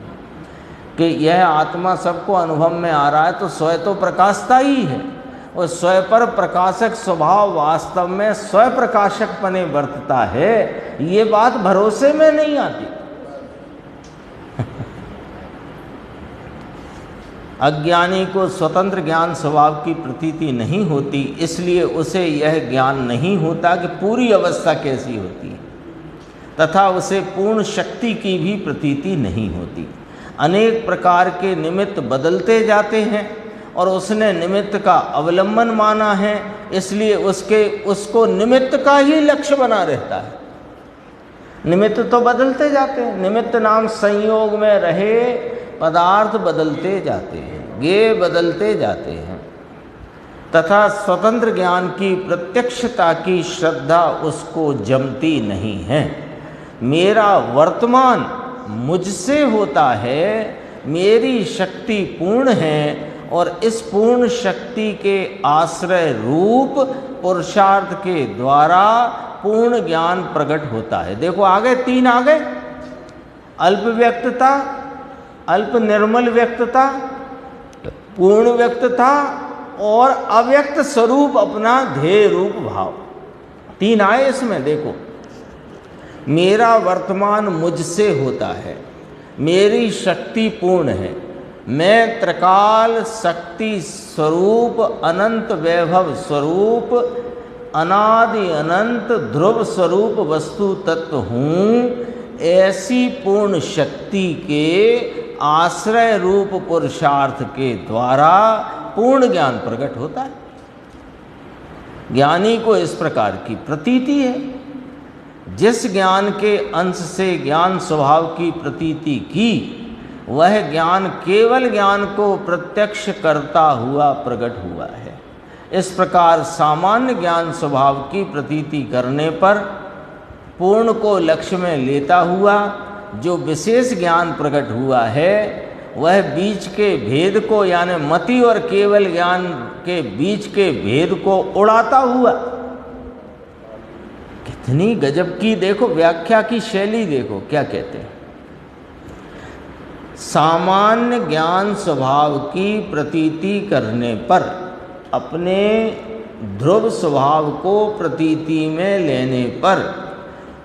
कि यह आत्मा सबको अनुभव में आ रहा है, तो स्वय तो प्रकाशता ही है, और स्वय पर प्रकाशक स्वभाव वास्तव में स्वय प्रकाशक पने वर्तता है। ये बात भरोसे में नहीं आती। अज्ञानी को स्वतंत्र ज्ञान स्वभाव की प्रतीति नहीं होती, इसलिए उसे यह ज्ञान नहीं होता कि पूरी अवस्था कैसी होती है, तथा उसे पूर्ण शक्ति की भी प्रतीति नहीं होती। अनेक प्रकार के निमित्त बदलते जाते हैं और उसने निमित्त का अवलंबन माना है, इसलिए उसको निमित्त का ही लक्ष्य बना रहता है। निमित्त तो बदलते जाते हैं, निमित्त नाम संयोग में रहे पदार्थ बदलते जाते हैं, ज्ञेय बदलते जाते हैं, तथा स्वतंत्र ज्ञान की प्रत्यक्षता की श्रद्धा उसको जमती नहीं है। मेरा वर्तमान मुझसे होता है, मेरी शक्ति पूर्ण है, और इस पूर्ण शक्ति के आश्रय रूप पुरुषार्थ के द्वारा पूर्ण ज्ञान प्रकट होता है। देखो आगे 3 आ गए, अल्प व्यक्तता, अल्प निर्मल व्यक्तता, पूर्ण व्यक्तता और अव्यक्त स्वरूप अपना ध्येय रूप भाव। 3 आए इसमें। देखो, मेरा वर्तमान मुझसे होता है, मेरी शक्ति पूर्ण है, मैं त्रिकाल शक्ति स्वरूप, अनंत वैभव स्वरूप, अनादि अनंत ध्रुव स्वरूप वस्तु तत्व हूँ। ऐसी पूर्ण शक्ति के आश्रय रूप पुरुषार्थ के द्वारा पूर्ण ज्ञान प्रकट होता है। ज्ञानी को इस प्रकार की प्रतीति है। जिस ज्ञान के अंश से ज्ञान स्वभाव की प्रतीति की, वह ज्ञान केवल ज्ञान को प्रत्यक्ष करता हुआ प्रकट हुआ है। इस प्रकार सामान्य ज्ञान स्वभाव की प्रतीति करने पर पूर्ण को लक्ष्य में लेता हुआ जो विशेष ज्ञान प्रकट हुआ है, वह बीच के भेद को, यानी मति और केवल ज्ञान के बीच के भेद को उड़ाता हुआ, कितनी गजब की देखो व्याख्या की शैली, देखो क्या कहते हैं। सामान्य ज्ञान स्वभाव की प्रतीति करने पर अपने ध्रुव स्वभाव को प्रतीति में लेने पर,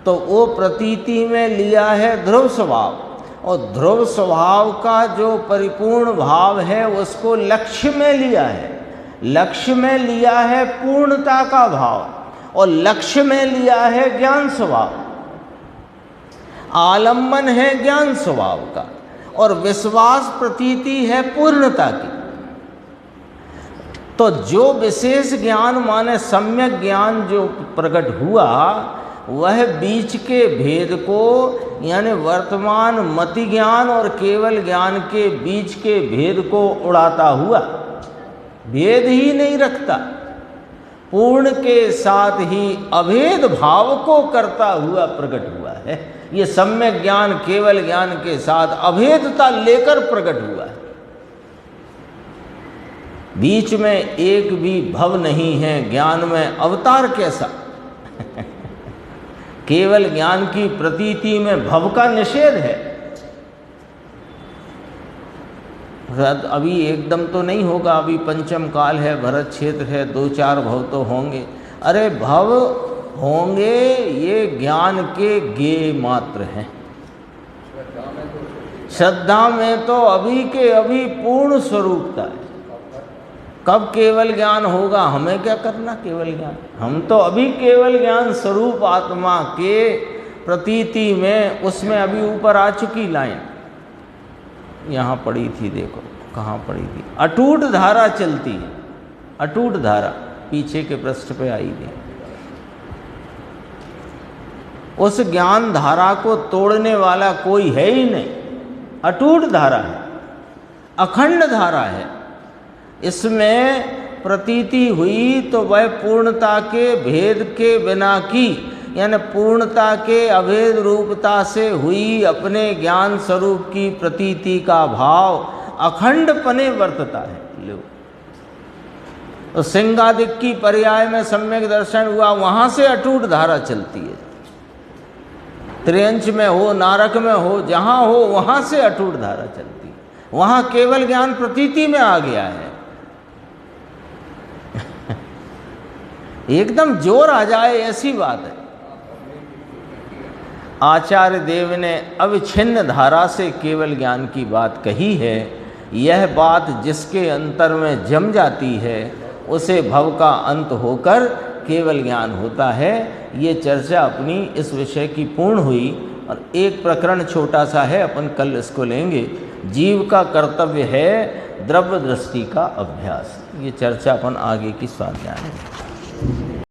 तो वो प्रतीति में लिया है ध्रुव स्वभाव, और ध्रुव स्वभाव का जो परिपूर्ण भाव है उसको लक्ष्य में लिया है। लक्ष्य में लिया है पूर्णता का भाव, और लक्ष्य में लिया है ज्ञान स्वभाव। आलम्बन है ज्ञान स्वभाव का, और विश्वास प्रतीति है पूर्णता की। तो जो विशेष ज्ञान माने सम्यक ज्ञान जो प्रकट हुआ, वह बीच के भेद को, यानी वर्तमान मति ज्ञान और केवल ज्ञान के बीच के भेद को उड़ाता हुआ, भेद ही नहीं रखता, पूर्ण के साथ ही अभेद भाव को करता हुआ प्रकट हुआ है। ये सम्यक ज्ञान केवल ज्ञान के साथ अभेदता लेकर प्रकट हुआ है। बीच में एक भी भव नहीं है, ज्ञान में अवतार कैसा। केवल ज्ञान की प्रतीति में भव का निषेध है। अभी एकदम तो नहीं होगा, अभी पंचम काल है, भरत क्षेत्र है, 2-4 भव तो होंगे। अरे भव होंगे, ये ज्ञान के गे मात्र हैं। श्रद्धा में तो अभी के अभी पूर्ण स्वरूपता है। कब केवल ज्ञान होगा, हमें क्या करना केवल ज्ञान। हम तो अभी केवल ज्ञान स्वरूप आत्मा के प्रतीति में, उसमें अभी ऊपर आ चुकी लाइन यहाँ पड़ी थी, देखो कहाँ पड़ी थी। अटूट धारा चलती है, अटूट धारा पीछे के पृष्ठ पे आई थी। उस ज्ञान धारा को तोड़ने वाला कोई है ही नहीं। अटूट धारा है, अखंड धारा है। इसमें प्रतीति हुई तो वह पूर्णता के भेद के बिना की, यानी पूर्णता के अभेद रूपता से हुई अपने ज्ञान स्वरूप की प्रतीति का भाव अखंड पने वर्तता है। लो तो सिंगादिक की पर्याय में सम्यक दर्शन हुआ, वहाँ से अटूट धारा चलती है। त्रियंच में हो, नारक में हो, जहाँ हो वहाँ से अटूट धारा चलती है। वहाँ केवल ज्ञान प्रतीति में आ गया है। एकदम जोर आ जाए ऐसी बात है। आचार्य देव ने अविच्छिन्न धारा से केवल ज्ञान की बात कही है। यह बात जिसके अंतर में जम जाती है, उसे भव का अंत होकर केवल ज्ञान होता है। ये चर्चा अपनी इस विषय की पूर्ण हुई। और एक प्रकरण छोटा सा है, अपन कल इसको लेंगे। जीव का कर्तव्य है द्रव्य दृष्टि का अभ्यास। ये चर्चा अपन आगे की स्वाध्याय है।